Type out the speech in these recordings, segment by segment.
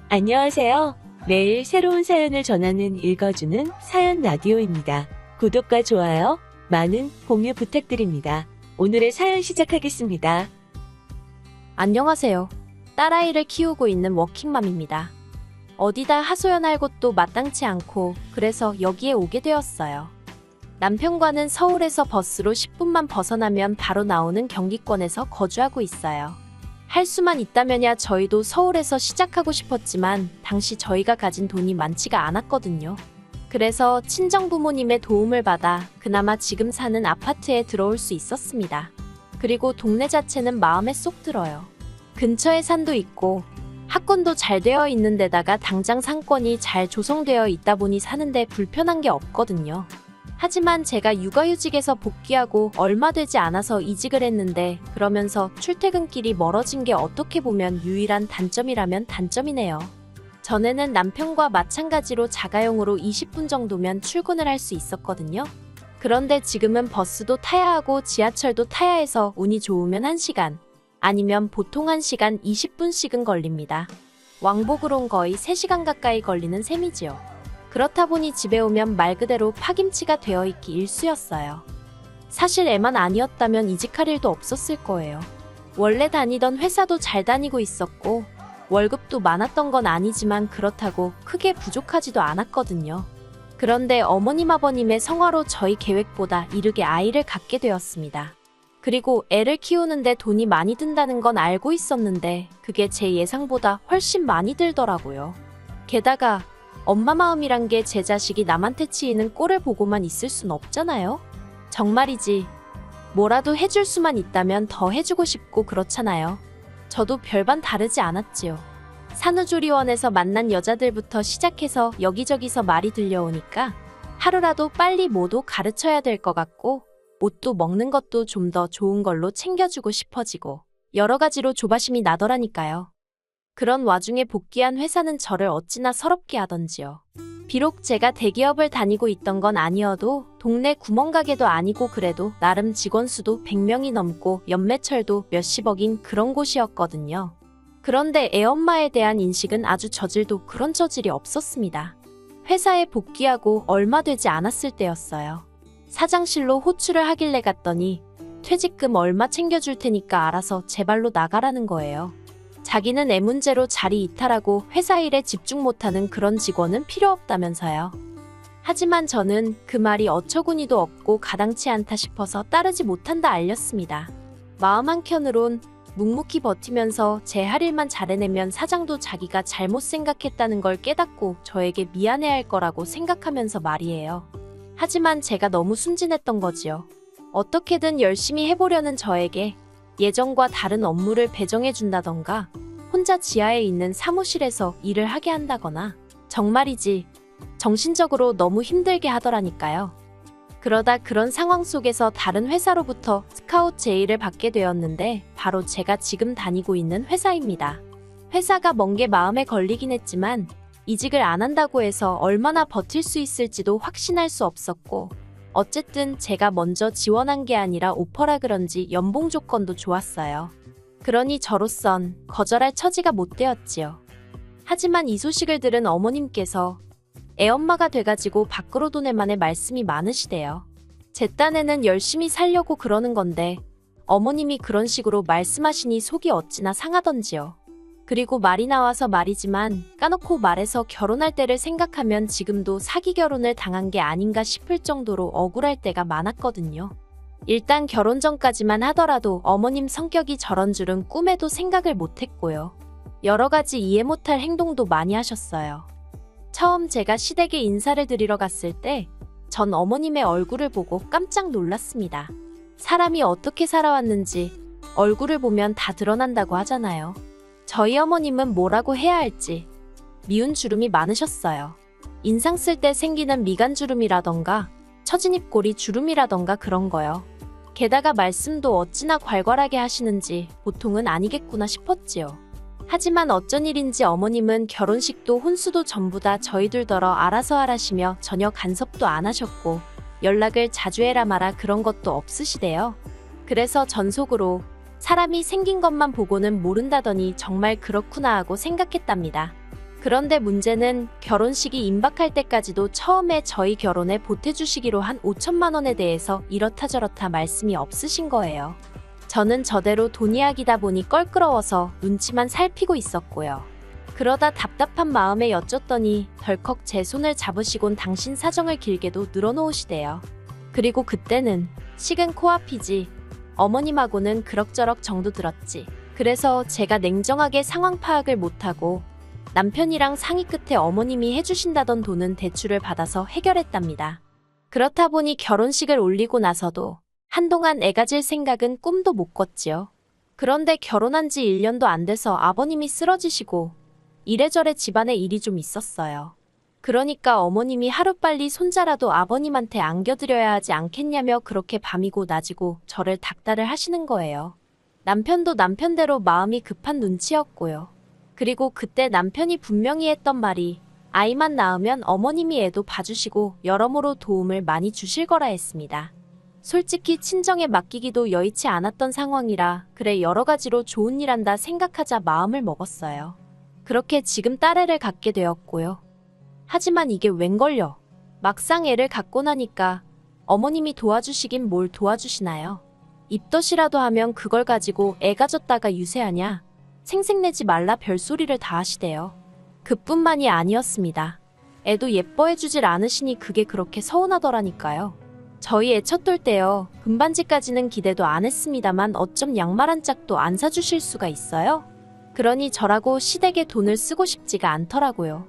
안녕하세요. 매일 새로운 사연을 전하는 읽어주는 사연 라디오입니다. 구독과 좋아요, 많은 공유 부탁드립니다. 오늘의 사연 시작하겠습니다. 안녕하세요. 딸아이를 키우고 있는 워킹맘입니다. 어디다 하소연할 곳도 마땅치 않고 그래서 여기에 오게 되었어요. 남편과는 서울에서 버스로 10분만 벗어나면 바로 나오는 경기권에서 거주하고 있어요. 할 수만 있다면야 저희도 서울에서 시작하고 싶었지만 당시 저희가 가진 돈이 많지가 않았거든요. 그래서 친정부모님의 도움을 받아 그나마 지금 사는 아파트에 들어올 수 있었습니다. 그리고 동네 자체는 마음에 쏙 들어요. 근처에 산도 있고 학군도 잘 되어 있는 데다가 당장 상권이 잘 조성되어 있다 보니 사는데 불편한 게 없거든요. 하지만 제가 육아휴직에서 복귀하고 얼마 되지 않아서 이직을 했는데 그러면서 출퇴근길이 멀어진 게 어떻게 보면 유일한 단점이라면 단점이네요. 전에는 남편과 마찬가지로 자가용으로 20분 정도면 출근을 할 수 있었거든요. 그런데 지금은 버스도 타야 하고 지하철도 타야 해서 운이 좋으면 1시간, 아니면 보통 1시간 20분씩은 걸립니다. 왕복으론 거의 3시간 가까이 걸리는 셈이지요. 그렇다 보니 집에 오면 말 그대로 파김치가 되어 있기 일쑤였어요. 사실 애만 아니었다면 이직할 일도 없었을 거예요. 원래 다니던 회사도 잘 다니고 있었고 월급도 많았던 건 아니지만 그렇다고 크게 부족하지도 않았거든요. 그런데 어머님 아버님의 성화로 저희 계획보다 이르게 아이를 갖게 되었습니다. 그리고 애를 키우는데 돈이 많이 든다는 건 알고 있었는데 그게 제 예상보다 훨씬 많이 들더라고요. 게다가 엄마 마음이란 게 제 자식이 남한테 치이는 꼴을 보고만 있을 순 없잖아요? 정말이지. 뭐라도 해줄 수만 있다면 더 해주고 싶고 그렇잖아요. 저도 별반 다르지 않았지요. 산후조리원에서 만난 여자들부터 시작해서 여기저기서 말이 들려오니까 하루라도 빨리 뭐도 가르쳐야 될 것 같고 옷도 먹는 것도 좀 더 좋은 걸로 챙겨주고 싶어지고 여러 가지로 조바심이 나더라니까요. 그런 와중에 복귀한 회사는 저를 어찌나 서럽게 하던지요. 비록 제가 대기업을 다니고 있던 건 아니어도 동네 구멍가게도 아니고 그래도 나름 직원 수도 100명이 넘고 연매철도 몇십억인 그런 곳이었거든요. 그런데 애엄마에 대한 인식은 아주 저질도 그런 저질이 없었습니다. 회사에 복귀하고 얼마 되지 않았을 때였어요. 사장실로 호출을 하길래 갔더니 퇴직금 얼마 챙겨줄 테니까 알아서 제 발로 나가라는 거예요. 자기는 애 문제로 자리 이탈하고 회사 일에 집중 못하는 그런 직원은 필요 없다면서요. 하지만 저는 그 말이 어처구니도 없고 가당치 않다 싶어서 따르지 못한다 알렸습니다. 마음 한켠으론 묵묵히 버티면서 제 할 일만 잘해내면 사장도 자기가 잘못 생각했다는 걸 깨닫고 저에게 미안해할 거라고 생각하면서 말이에요. 하지만 제가 너무 순진했던 거지요. 어떻게든 열심히 해보려는 저에게 예전과 다른 업무를 배정해준다던가 혼자 지하에 있는 사무실에서 일을 하게 한다거나 정말이지 정신적으로 너무 힘들게 하더라니까요. 그러다 그런 상황 속에서 다른 회사로부터 스카웃 제의를 받게 되었는데 바로 제가 지금 다니고 있는 회사입니다. 회사가 먼 게 마음에 걸리긴 했지만 이직을 안 한다고 해서 얼마나 버틸 수 있을지도 확신할 수 없었고 어쨌든 제가 먼저 지원한 게 아니라 오퍼라 그런지 연봉 조건도 좋았어요. 그러니 저로선 거절할 처지가 못 되었지요. 하지만 이 소식을 들은 어머님께서 애엄마가 돼가지고 밖으로 도내만의 말씀이 많으시대요. 제 딴에는 열심히 살려고 그러는 건데 어머님이 그런 식으로 말씀하시니 속이 어찌나 상하던지요. 그리고 말이 나와서 말이지만 까놓고 말해서 결혼할 때를 생각하면 지금도 사기 결혼을 당한 게 아닌가 싶을 정도로 억울할 때가 많았거든요. 일단 결혼 전까지만 하더라도 어머님 성격이 저런 줄은 꿈에도 생각을 못했고요. 여러 가지 이해 못할 행동도 많이 하셨어요. 처음 제가 시댁에 인사를 드리러 갔을 때 전 어머님의 얼굴을 보고 깜짝 놀랐습니다. 사람이 어떻게 살아왔는지 얼굴을 보면 다 드러난다고 하잖아요. 저희 어머님은 뭐라고 해야 할지 미운 주름이 많으셨어요. 인상 쓸 때 생기는 미간주름이라던가 처진입꼬리 주름이라던가 그런 거요. 게다가 말씀도 어찌나 괄괄하게 하시는지 보통은 아니겠구나 싶었지요. 하지만 어쩐 일인지 어머님은 결혼식도 혼수도 전부 다 저희들더러 알아서 하라시며 전혀 간섭도 안 하셨고 연락을 자주 해라 마라 그런 것도 없으시대요. 그래서 전속으로 사람이 생긴 것만 보고는 모른다더니 정말 그렇구나 하고 생각했답니다. 그런데 문제는 결혼식이 임박할 때까지도 처음에 저희 결혼에 보태주시기로 한 5천만 원에 대해서 이렇다 저렇다 말씀이 없으신 거예요. 저는 저대로 돈 이야기다 보니 껄끄러워서 눈치만 살피고 있었고요. 그러다 답답한 마음에 여쭸더니 덜컥 제 손을 잡으시곤 당신 사정을 길게도 늘어놓으시대요. 그리고 그때는 식은 코앞이지. 어머님하고는 그럭저럭 정도 들었지. 그래서 제가 냉정하게 상황 파악을 못하고 남편이랑 상의 끝에 어머님이 해주신다던 돈은 대출을 받아서 해결했답니다. 그렇다 보니 결혼식을 올리고 나서도 한동안 애 가질 생각은 꿈도 못 꿨지요. 그런데 결혼한 지 1년도 안 돼서 아버님이 쓰러지시고 이래저래 집안에 일이 좀 있었어요. 그러니까 어머님이 하루빨리 손자라도 아버님한테 안겨드려야 하지 않겠냐며 그렇게 밤이고 낮이고 저를 닥달을 하시는 거예요. 남편도 남편대로 마음이 급한 눈치였고요. 그리고 그때 남편이 분명히 했던 말이 아이만 낳으면 어머님이 애도 봐주시고 여러모로 도움을 많이 주실 거라 했습니다. 솔직히 친정에 맡기기도 여의치 않았던 상황이라 그래 여러 가지로 좋은 일 한다 생각하자 마음을 먹었어요. 그렇게 지금 딸애를 갖게 되었고요. 하지만 이게 웬걸요. 막상 애를 갖고 나니까 어머님이 도와주시긴 뭘 도와주시나요? 입덧이라도 하면 그걸 가지고 애 가졌다가 유세하냐? 생색내지 말라 별소리를 다 하시대요. 그뿐만이 아니었습니다. 애도 예뻐해주질 않으시니 그게 그렇게 서운하더라니까요. 저희 애 첫돌 때요. 금반지까지는 기대도 안 했습니다만 어쩜 양말 한 짝도 안 사주실 수가 있어요? 그러니 저라고 시댁에 돈을 쓰고 싶지가 않더라고요.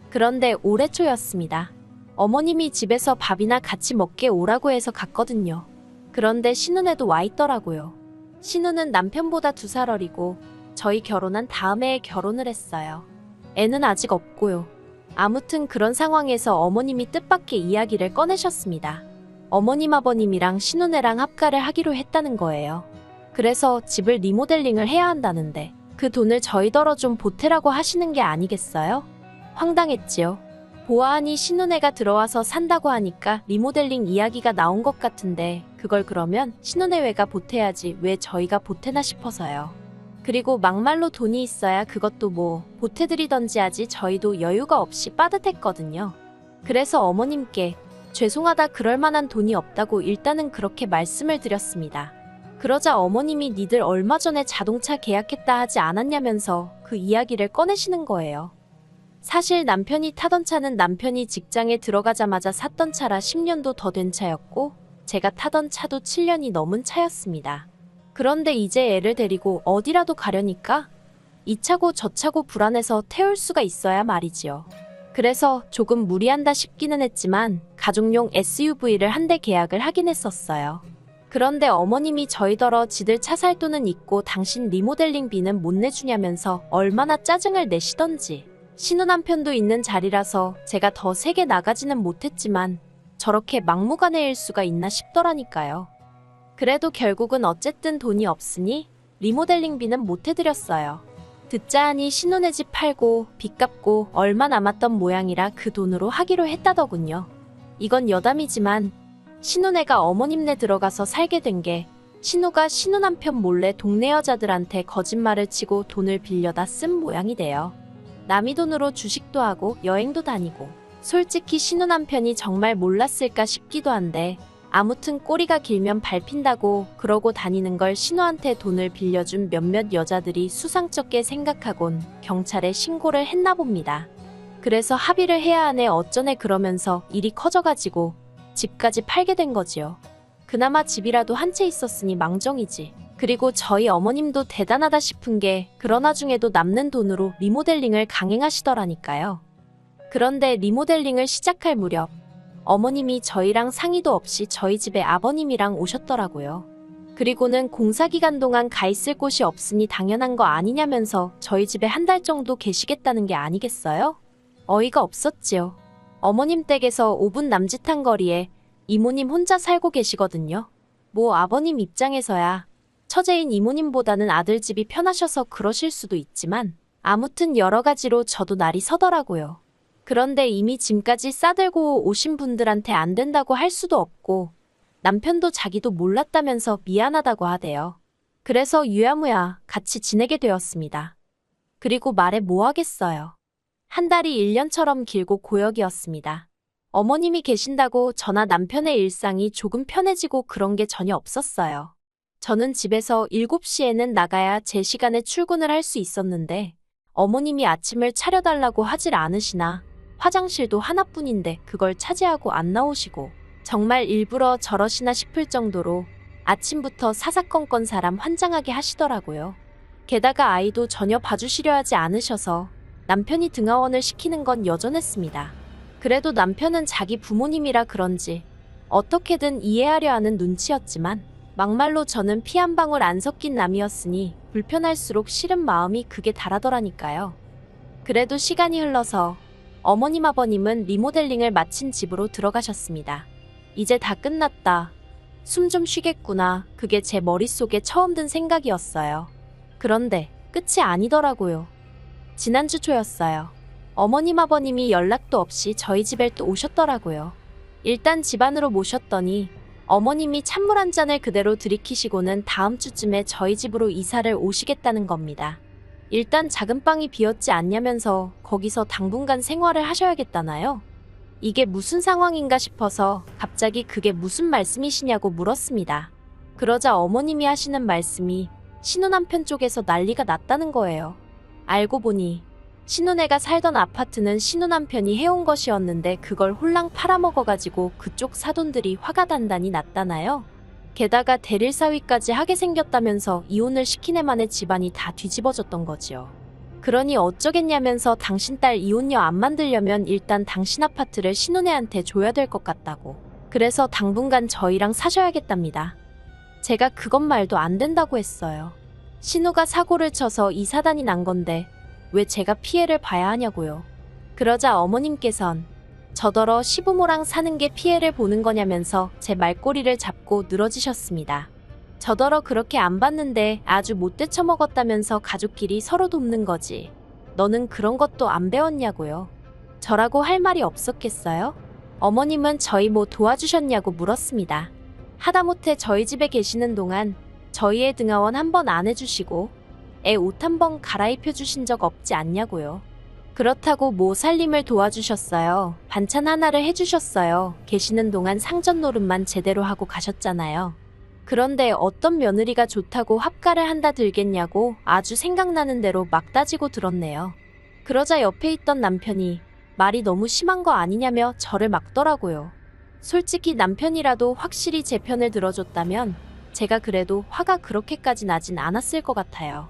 그런데 올해 초였습니다. 어머님이 집에서 밥이나 같이 먹게 오라고 해서 갔거든요. 그런데 신혼에도 와 있더라고요. 신혼은 남편보다 2살 어리고 저희 결혼한 다음 해에 결혼을 했어요. 애는 아직 없고요. 아무튼 그런 상황에서 어머님이 뜻밖의 이야기를 꺼내셨습니다. 어머님 아버님이랑 신혼애랑 합가를 하기로 했다는 거예요. 그래서 집을 리모델링을 해야 한다는데 그 돈을 저희더러 좀 보태라고 하시는 게 아니겠어요? 황당했지요. 보아하니 신혼애가 들어와서 산다고 하니까 리모델링 이야기가 나온 것 같은데 그걸 그러면 신혼애외가 보태야지 왜 저희가 보태나 싶어서요. 그리고 막말로 돈이 있어야 그것도 뭐 보태드리던지 하지 저희도 여유가 없이 빠듯했거든요. 그래서 어머님께 죄송하다 그럴 만한 돈이 없다고 일단은 그렇게 말씀을 드렸습니다. 그러자 어머님이 니들 얼마 전에 자동차 계약했다 하지 않았냐면서 그 이야기를 꺼내시는 거예요. 사실 남편이 타던 차는 남편이 직장에 들어가자마자 샀던 차라 10년도 더 된 차였고 제가 타던 차도 7년이 넘은 차였습니다. 그런데 이제 애를 데리고 어디라도 가려니까 이 차고 저 차고 불안해서 태울 수가 있어야 말이지요. 그래서 조금 무리한다 싶기는 했지만 가족용 SUV를 한 대 계약을 하긴 했었어요. 그런데 어머님이 저희더러 지들 차 살 돈은 있고 당신 리모델링비는 못 내주냐면서 얼마나 짜증을 내시던지. 신혼남편도 있는 자리라서 제가 더 세게 나가지는 못했지만 저렇게 막무가내일 수가 있나 싶더라니까요. 그래도 결국은 어쨌든 돈이 없으니 리모델링비는 못 해드렸어요. 듣자 하니 신혼의 집 팔고 빚 갚고 얼마 남았던 모양이라 그 돈으로 하기로 했다더군요. 이건 여담이지만 신혼애가 어머님네 들어가서 살게 된 게 신우가 신혼남편 몰래 동네 여자들한테 거짓말을 치고 돈을 빌려다 쓴 모양이 돼요. 남의 돈으로 주식도 하고 여행도 다니고 솔직히 신혼남편이 정말 몰랐을까 싶기도 한데 아무튼 꼬리가 길면 밟힌다고 그러고 다니는 걸 신우한테 돈을 빌려준 몇몇 여자들이 수상쩍게 생각하곤 경찰에 신고를 했나 봅니다. 그래서 합의를 해야 하네 어쩌네 그러면서 일이 커져가지고 집까지 팔게 된 거지요. 그나마 집이라도 한 채 있었으니 망정이지. 그리고 저희 어머님도 대단하다 싶은 게 그런 와중에도 남는 돈으로 리모델링을 강행하시더라니까요. 그런데 리모델링을 시작할 무렵 어머님이 저희랑 상의도 없이 저희 집에 아버님이랑 오셨더라고요. 그리고는 공사기간 동안 가 있을 곳이 없으니 당연한 거 아니냐면서 저희 집에 한 달 정도 계시겠다는 게 아니겠어요? 어이가 없었지요. 어머님 댁에서 5분 남짓한 거리에 이모님 혼자 살고 계시거든요. 뭐 아버님 입장에서야 처제인 이모님보다는 아들 집이 편하셔서 그러실 수도 있지만 아무튼 여러 가지로 저도 날이 서더라고요. 그런데 이미 짐까지 싸들고 오신 분들한테 안 된다고 할 수도 없고 남편도 자기도 몰랐다면서 미안하다고 하대요. 그래서 유야무야 같이 지내게 되었습니다. 그리고 말해 뭐 하겠어요. 한 달이 1년처럼 길고 고역이었습니다. 어머님이 계신다고 저나 남편의 일상이 조금 편해지고 그런 게 전혀 없었어요. 저는 집에서 7시에는 나가야 제 시간에 출근을 할 수 있었는데 어머님이 아침을 차려달라고 하질 않으시나 화장실도 하나뿐인데 그걸 차지하고 안 나오시고 정말 일부러 저러시나 싶을 정도로 아침부터 사사건건 사람 환장하게 하시더라고요. 게다가 아이도 전혀 봐주시려 하지 않으셔서 남편이 등하원을 시키는 건 여전했습니다. 그래도 남편은 자기 부모님이라 그런지 어떻게든 이해하려 하는 눈치였지만 막말로 저는 피 한 방울 안 섞인 남이었으니 불편할수록 싫은 마음이 극에 달하더라니까요. 그래도 시간이 흘러서 어머님 아버님은 리모델링을 마친 집으로 들어가셨습니다. 이제 다 끝났다. 숨 좀 쉬겠구나. 그게 제 머릿속에 처음 든 생각이었어요. 그런데 끝이 아니더라고요. 지난주 초였어요. 어머님 아버님이 연락도 없이 저희 집에 또 오셨더라고요. 일단 집 안으로 모셨더니 어머님이 찬물 한 잔을 그대로 들이키시고는 다음 주쯤에 저희 집으로 이사를 오시겠다는 겁니다. 일단 작은 방이 비었지 않냐면서 거기서 당분간 생활을 하셔야겠다나요? 이게 무슨 상황인가 싶어서 갑자기 그게 무슨 말씀이시냐고 물었습니다. 그러자 어머님이 하시는 말씀이 신혼남편 쪽에서 난리가 났다는 거예요. 알고 보니 신혼애가 살던 아파트는 신혼남편이 해온 것이었는데 그걸 홀랑 팔아먹어가지고 그쪽 사돈들이 화가 단단히 났다나요? 게다가 대릴사위까지 하게 생겼다면서 이혼을 시킨 애만의 집안이 다 뒤집어졌던 거지요. 그러니 어쩌겠냐면서 당신 딸 이혼녀 안 만들려면 일단 당신 아파트를 신혼애한테 줘야 될 것 같다고. 그래서 당분간 저희랑 사셔야겠답니다. 제가 그것 말도 안 된다고 했어요. 신우가 사고를 쳐서 이 사단이 난 건데 왜 제가 피해를 봐야 하냐고요. 그러자 어머님께선 저더러 시부모랑 사는 게 피해를 보는 거냐면서 제 말꼬리를 잡고 늘어지셨습니다. 저더러 그렇게 안 봤는데 아주 못돼 처먹었다면서 가족끼리 서로 돕는 거지. 너는 그런 것도 안 배웠냐고요. 저라고 할 말이 없었겠어요? 어머님은 저희 뭐 도와주셨냐고 물었습니다. 하다못해 저희 집에 계시는 동안 저희의 등하원 한 번 안 해주시고 애 옷 한 번 갈아입혀 주신 적 없지 않냐고요. 그렇다고 뭐 살림을 도와주셨어요. 반찬 하나를 해주셨어요. 계시는 동안 상전 노릇만 제대로 하고 가셨잖아요. 그런데 어떤 며느리가 좋다고 합가를 한다 들겠냐고 아주 생각나는 대로 막 따지고 들었네요. 그러자 옆에 있던 남편이 말이 너무 심한 거 아니냐며 저를 막더라고요. 솔직히 남편이라도 확실히 제 편을 들어줬다면 제가 그래도 화가 그렇게까지 나진 않았을 것 같아요.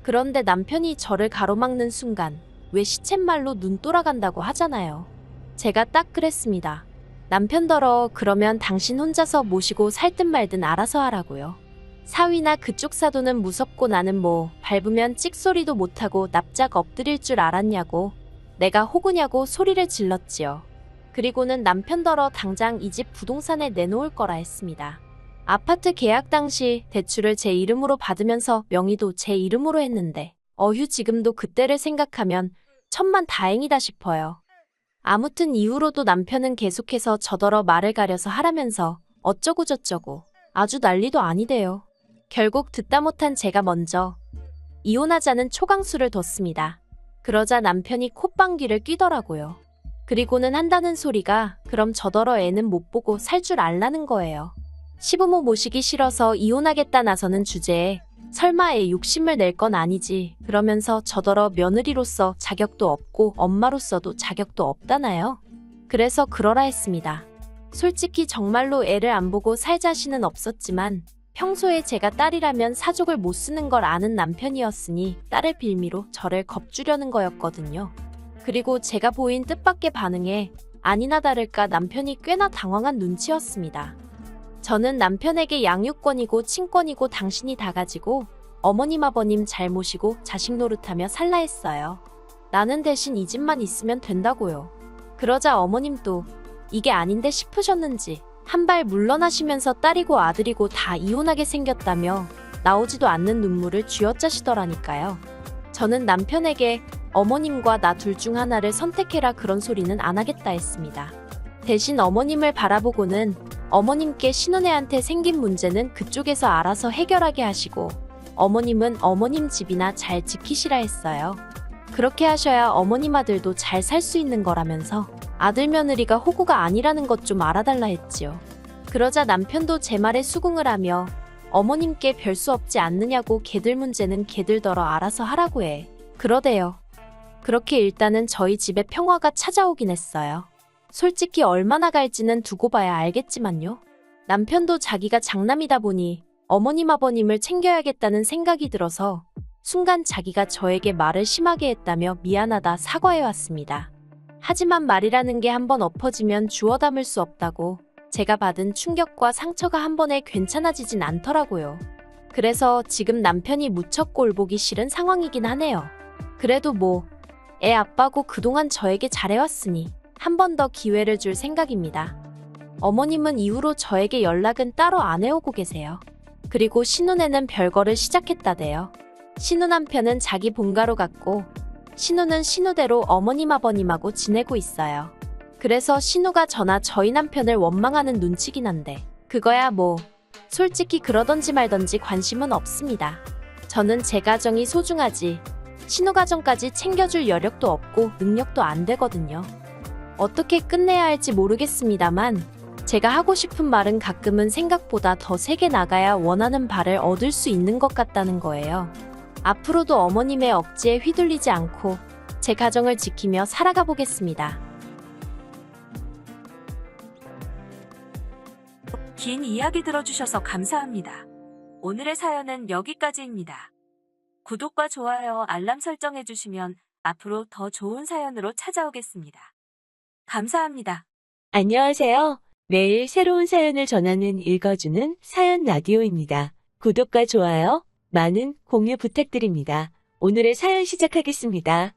그런데 남편이 저를 가로막는 순간 왜 시쳇말로 눈 돌아간다고 하잖아요. 제가 딱 그랬습니다. 남편더러 그러면 당신 혼자서 모시고 살든 말든 알아서 하라고요. 사위나 그쪽 사돈은 무섭고 나는 뭐 밟으면 찍소리도 못하고 납작 엎드릴 줄 알았냐고 내가 호구냐고 소리를 질렀지요. 그리고는 남편더러 당장 이 집 부동산에 내놓을 거라 했습니다. 아파트 계약 당시 대출을 제 이름으로 받으면서 명의도 제 이름으로 했는데 어휴 지금도 그때를 생각하면 천만 다행이다 싶어요. 아무튼 이후로도 남편은 계속해서 저더러 말을 가려서 하라면서 어쩌고저쩌고 아주 난리도 아니대요. 결국 듣다 못한 제가 먼저 이혼하자는 초강수를 뒀습니다. 그러자 남편이 콧방귀를 뀌더라고요. 그리고는 한다는 소리가 그럼 저더러 애는 못 보고 살 줄 알라는 거예요. 시부모 모시기 싫어서 이혼하겠다 나서는 주제에 설마 애 욕심을 낼 건 아니지 그러면서 저더러 며느리로서 자격도 없고 엄마로서도 자격도 없다나요? 그래서 그러라 했습니다. 솔직히 정말로 애를 안 보고 살 자신은 없었지만 평소에 제가 딸이라면 사족을 못 쓰는 걸 아는 남편이었으니 딸의 빌미로 저를 겁주려는 거였거든요. 그리고 제가 보인 뜻밖의 반응에 아니나 다를까 남편이 꽤나 당황한 눈치였습니다. 저는 남편에게 양육권이고 친권이고 당신이 다 가지고 어머님 아버님 잘 모시고 자식 노릇하며 살라 했어요. 나는 대신 이 집만 있으면 된다고요. 그러자 어머님도 이게 아닌데 싶으셨는지 한 발 물러나시면서 딸이고 아들이고 다 이혼하게 생겼다며 나오지도 않는 눈물을 쥐어짜시더라니까요. 저는 남편에게 어머님과 나 둘 중 하나를 선택해라 그런 소리는 안 하겠다 했습니다. 대신 어머님을 바라보고는 어머님께 신혼애한테 생긴 문제는 그쪽에서 알아서 해결하게 하시고 어머님은 어머님 집이나 잘 지키시라 했어요. 그렇게 하셔야 어머님 아들도 잘 살 수 있는 거라면서 아들 며느리가 호구가 아니라는 것 좀 알아달라 했지요. 그러자 남편도 제 말에 수긍을 하며 어머님께 별 수 없지 않느냐고 걔들 문제는 걔들더러 알아서 하라고 해. 그러대요. 그렇게 일단은 저희 집에 평화가 찾아오긴 했어요. 솔직히 얼마나 갈지는 두고 봐야 알겠지만요. 남편도 자기가 장남이다 보니 어머님 아버님을 챙겨야겠다는 생각이 들어서 순간 자기가 저에게 말을 심하게 했다며 미안하다 사과해왔습니다. 하지만 말이라는 게 한번 엎어지면 주워 담을 수 없다고 제가 받은 충격과 상처가 한 번에 괜찮아지진 않더라고요. 그래서 지금 남편이 무척 꼴보기 싫은 상황이긴 하네요. 그래도 뭐 애 아빠고 그동안 저에게 잘해왔으니 한 번 더 기회를 줄 생각입니다. 어머님은 이후로 저에게 연락은 따로 안 해오고 계세요. 그리고 신혼에는 별거를 시작했다대요. 신우 남편은 자기 본가로 갔고 신우는 신우대로 어머님 아버님하고 지내고 있어요. 그래서 신우가 저나 저희 남편을 원망하는 눈치긴 한데 그거야 뭐 솔직히 그러던지 말던지 관심은 없습니다. 저는 제 가정이 소중하지 신우 가정까지 챙겨줄 여력도 없고 능력도 안 되거든요. 어떻게 끝내야 할지 모르겠습니다만 제가 하고 싶은 말은 가끔은 생각보다 더 세게 나가야 원하는 바를 얻을 수 있는 것 같다는 거예요. 앞으로도 어머님의 억지에 휘둘리지 않고 제 가정을 지키며 살아가 보겠습니다. 긴 이야기 들어주셔서 감사합니다. 오늘의 사연은 여기까지입니다. 구독과 좋아요, 알람 설정해주시면 앞으로 더 좋은 사연으로 찾아오겠습니다. 감사합니다. 안녕하세요. 매일 새로운 사연을 전하는 읽어주는 사연 라디오입니다. 구독과 좋아요, 많은 공유 부탁드립니다. 오늘의 사연 시작하겠습니다.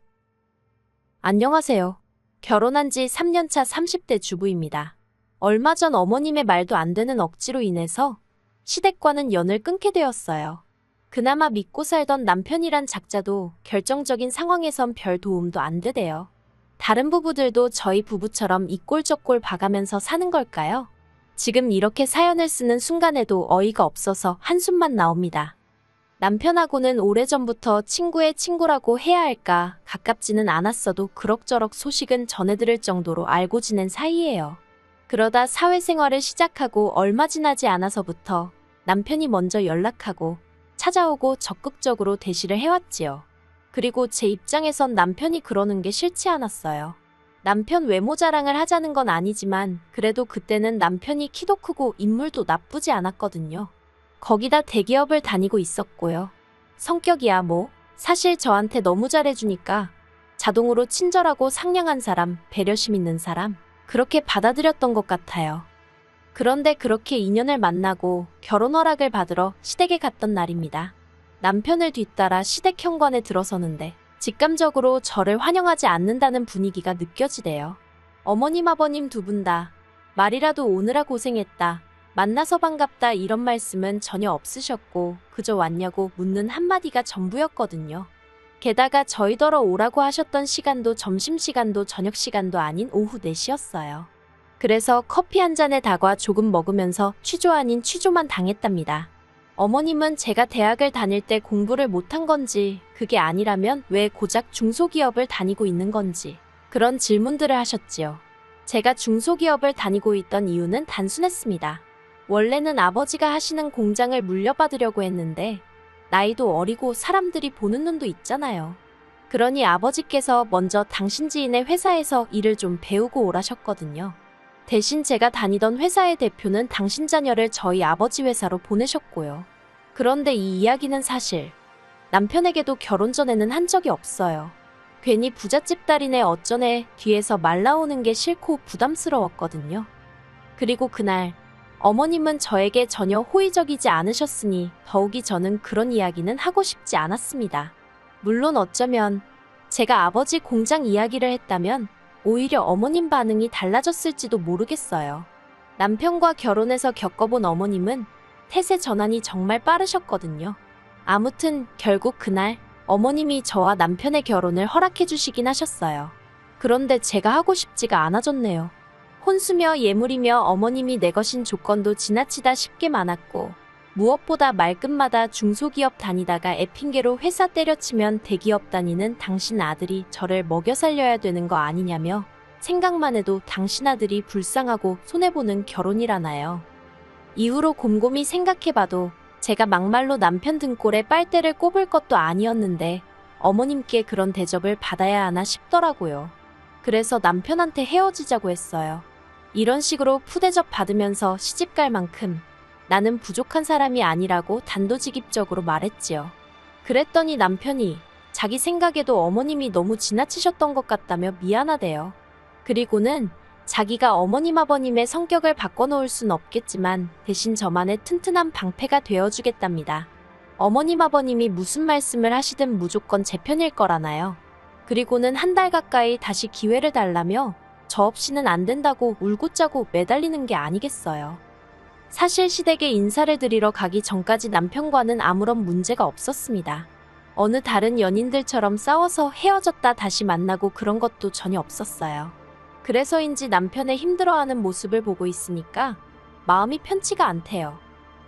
안녕하세요. 결혼한 지 3년차 30대 주부입니다. 얼마 전 어머님의 말도 안 되는 억지로 인해서 시댁과는 연을 끊게 되었어요. 그나마 믿고 살던 남편이란 작자도 결정적인 상황에선 별 도움도 안 되대요. 다른 부부들도 저희 부부처럼 이 꼴 저 꼴 봐가면서 사는 걸까요? 지금 이렇게 사연을 쓰는 순간에도 어이가 없어서 한숨만 나옵니다. 남편하고는 오래전부터 친구의 친구라고 해야 할까 가깝지는 않았어도 그럭저럭 소식은 전해들을 정도로 알고 지낸 사이예요. 그러다 사회생활을 시작하고 얼마 지나지 않아서부터 남편이 먼저 연락하고 찾아오고 적극적으로 대시를 해왔지요. 그리고 제 입장에선 남편이 그러는 게 싫지 않았어요. 남편 외모 자랑을 하자는 건 아니지만 그래도 그때는 남편이 키도 크고 인물도 나쁘지 않았거든요. 거기다 대기업을 다니고 있었고요. 성격이야 뭐 사실 저한테 너무 잘해주니까 자동으로 친절하고 상냥한 사람, 배려심 있는 사람 그렇게 받아들였던 것 같아요. 그런데 그렇게 인연을 만나고 결혼 허락을 받으러 시댁에 갔던 날입니다. 남편을 뒤따라 시댁 현관에 들어서는데 직감적으로 저를 환영하지 않는다는 분위기가 느껴지대요. 어머님 아버님 두 분 다 말이라도 오느라 고생했다. 만나서 반갑다 이런 말씀은 전혀 없으셨고 그저 왔냐고 묻는 한마디가 전부였거든요. 게다가 저희더러 오라고 하셨던 시간도 점심시간도 저녁시간도 아닌 오후 4시였어요. 그래서 커피 한 잔에 다과 조금 먹으면서 취조 아닌 취조만 당했답니다. 어머님은 제가 대학을 다닐 때 공부를 못한 건지 그게 아니라면 왜 고작 중소기업을 다니고 있는 건지 그런 질문들을 하셨지요. 제가 중소기업을 다니고 있던 이유는 단순했습니다. 원래는 아버지가 하시는 공장을 물려받으려고 했는데 나이도 어리고 사람들이 보는 눈도 있잖아요. 그러니 아버지께서 먼저 당신 지인의 회사에서 일을 좀 배우고 오라셨거든요. 대신 제가 다니던 회사의 대표는 당신 자녀를 저희 아버지 회사로 보내셨고요. 그런데 이 이야기는 사실 남편에게도 결혼 전에는 한 적이 없어요. 괜히 부잣집 딸이네 어쩌네 뒤에서 말 나오는 게 싫고 부담스러웠거든요. 그리고 그날 어머님은 저에게 전혀 호의적이지 않으셨으니 더욱이 저는 그런 이야기는 하고 싶지 않았습니다. 물론 어쩌면 제가 아버지 공장 이야기를 했다면 오히려 어머님 반응이 달라졌을지도 모르겠어요. 남편과 결혼해서 겪어본 어머님은 태세 전환이 정말 빠르셨거든요. 아무튼 결국 그날 어머님이 저와 남편의 결혼을 허락해 주시긴 하셨어요. 그런데 제가 하고 싶지가 않아졌네요. 혼수며 예물이며 어머님이 내거신 조건도 지나치다 쉽게 많았고 무엇보다 말끝마다 중소기업 다니다가 애핑계로 회사 때려치면 대기업 다니는 당신 아들이 저를 먹여 살려야 되는 거 아니냐며 생각만 해도 당신 아들이 불쌍하고 손해보는 결혼이라나요. 이후로 곰곰이 생각해봐도 제가 막말로 남편 등골에 빨대를 꼽을 것도 아니었는데 어머님께 그런 대접을 받아야 하나 싶더라고요. 그래서 남편한테 헤어지자고 했어요. 이런 식으로 푸대접 받으면서 시집갈 만큼 나는 부족한 사람이 아니라고 단도직입적으로 말했지요. 그랬더니 남편이 자기 생각에도 어머님이 너무 지나치셨던 것 같다며 미안하대요. 그리고는 자기가 어머님 아버님의 성격을 바꿔놓을 순 없겠지만 대신 저만의 튼튼한 방패가 되어주겠답니다. 어머님 아버님이 무슨 말씀을 하시든 무조건 제 편일 거라나요. 그리고는 한 달 가까이 다시 기회를 달라며 저 없이는 안 된다고 울고 짜고 매달리는 게 아니겠어요. 사실 시댁에 인사를 드리러 가기 전까지 남편과는 아무런 문제가 없었습니다. 어느 다른 연인들처럼 싸워서 헤어졌다 다시 만나고 그런 것도 전혀 없었어요. 그래서인지 남편의 힘들어하는 모습을 보고 있으니까 마음이 편치가 않대요.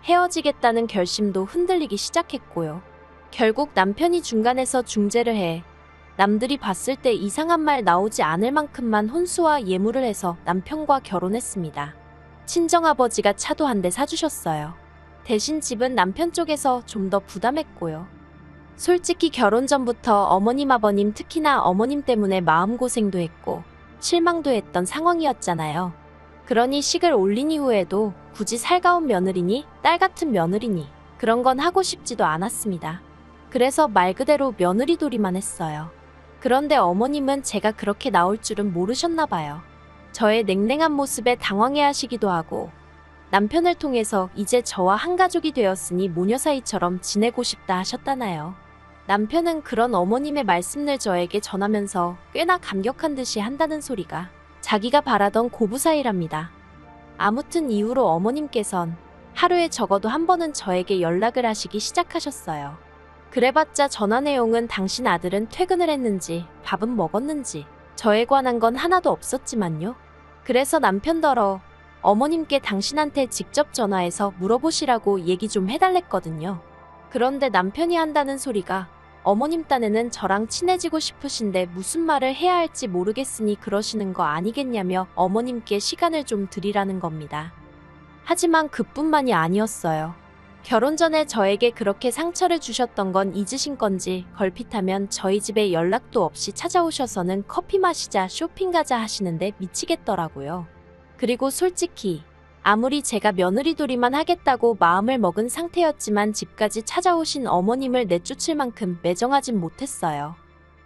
헤어지겠다는 결심도 흔들리기 시작했고요. 결국 남편이 중간에서 중재를 해 남들이 봤을 때 이상한 말 나오지 않을 만큼만 혼수와 예물을 해서 남편과 결혼했습니다. 친정아버지가 차도 한 대 사주셨어요. 대신 집은 남편 쪽에서 좀 더 부담했고요. 솔직히 결혼 전부터 어머님 아버님 특히나 어머님 때문에 마음고생도 했고 실망도 했던 상황이었잖아요. 그러니 식을 올린 이후에도 굳이 살가운 며느리니 딸 같은 며느리니 그런 건 하고 싶지도 않았습니다. 그래서 말 그대로 며느리돌이만 했어요. 그런데 어머님은 제가 그렇게 나올 줄은 모르셨나 봐요. 저의 냉랭한 모습에 당황해하시기도 하고 남편을 통해서 이제 저와 한 가족이 되었으니 모녀 사이처럼 지내고 싶다 하셨다나요. 남편은 그런 어머님의 말씀을 저에게 전하면서 꽤나 감격한 듯이 한다는 소리가 자기가 바라던 고부 사이랍니다. 아무튼 이후로 어머님께선 하루에 적어도 한 번은 저에게 연락을 하시기 시작하셨어요. 그래봤자 전화 내용은 당신 아들은 퇴근을 했는지 밥은 먹었는지 저에 관한 건 하나도 없었지만요. 그래서 남편더러 어머님께 당신한테 직접 전화해서 물어보시라고 얘기 좀 해달랬거든요. 그런데 남편이 한다는 소리가 어머님 딴에는 저랑 친해지고 싶으신데 무슨 말을 해야 할지 모르겠으니 그러시는 거 아니겠냐며 어머님께 시간을 좀 드리라는 겁니다. 하지만 그뿐만이 아니었어요. 결혼 전에 저에게 그렇게 상처를 주셨던 건 잊으신 건지 걸핏하면 저희 집에 연락도 없이 찾아오셔서는 커피 마시자 쇼핑 가자 하시는데 미치겠더라고요. 그리고 솔직히 아무리 제가 며느리돌이만 하겠다고 마음을 먹은 상태였지만 집까지 찾아오신 어머님을 내쫓을 만큼 매정하진 못했어요.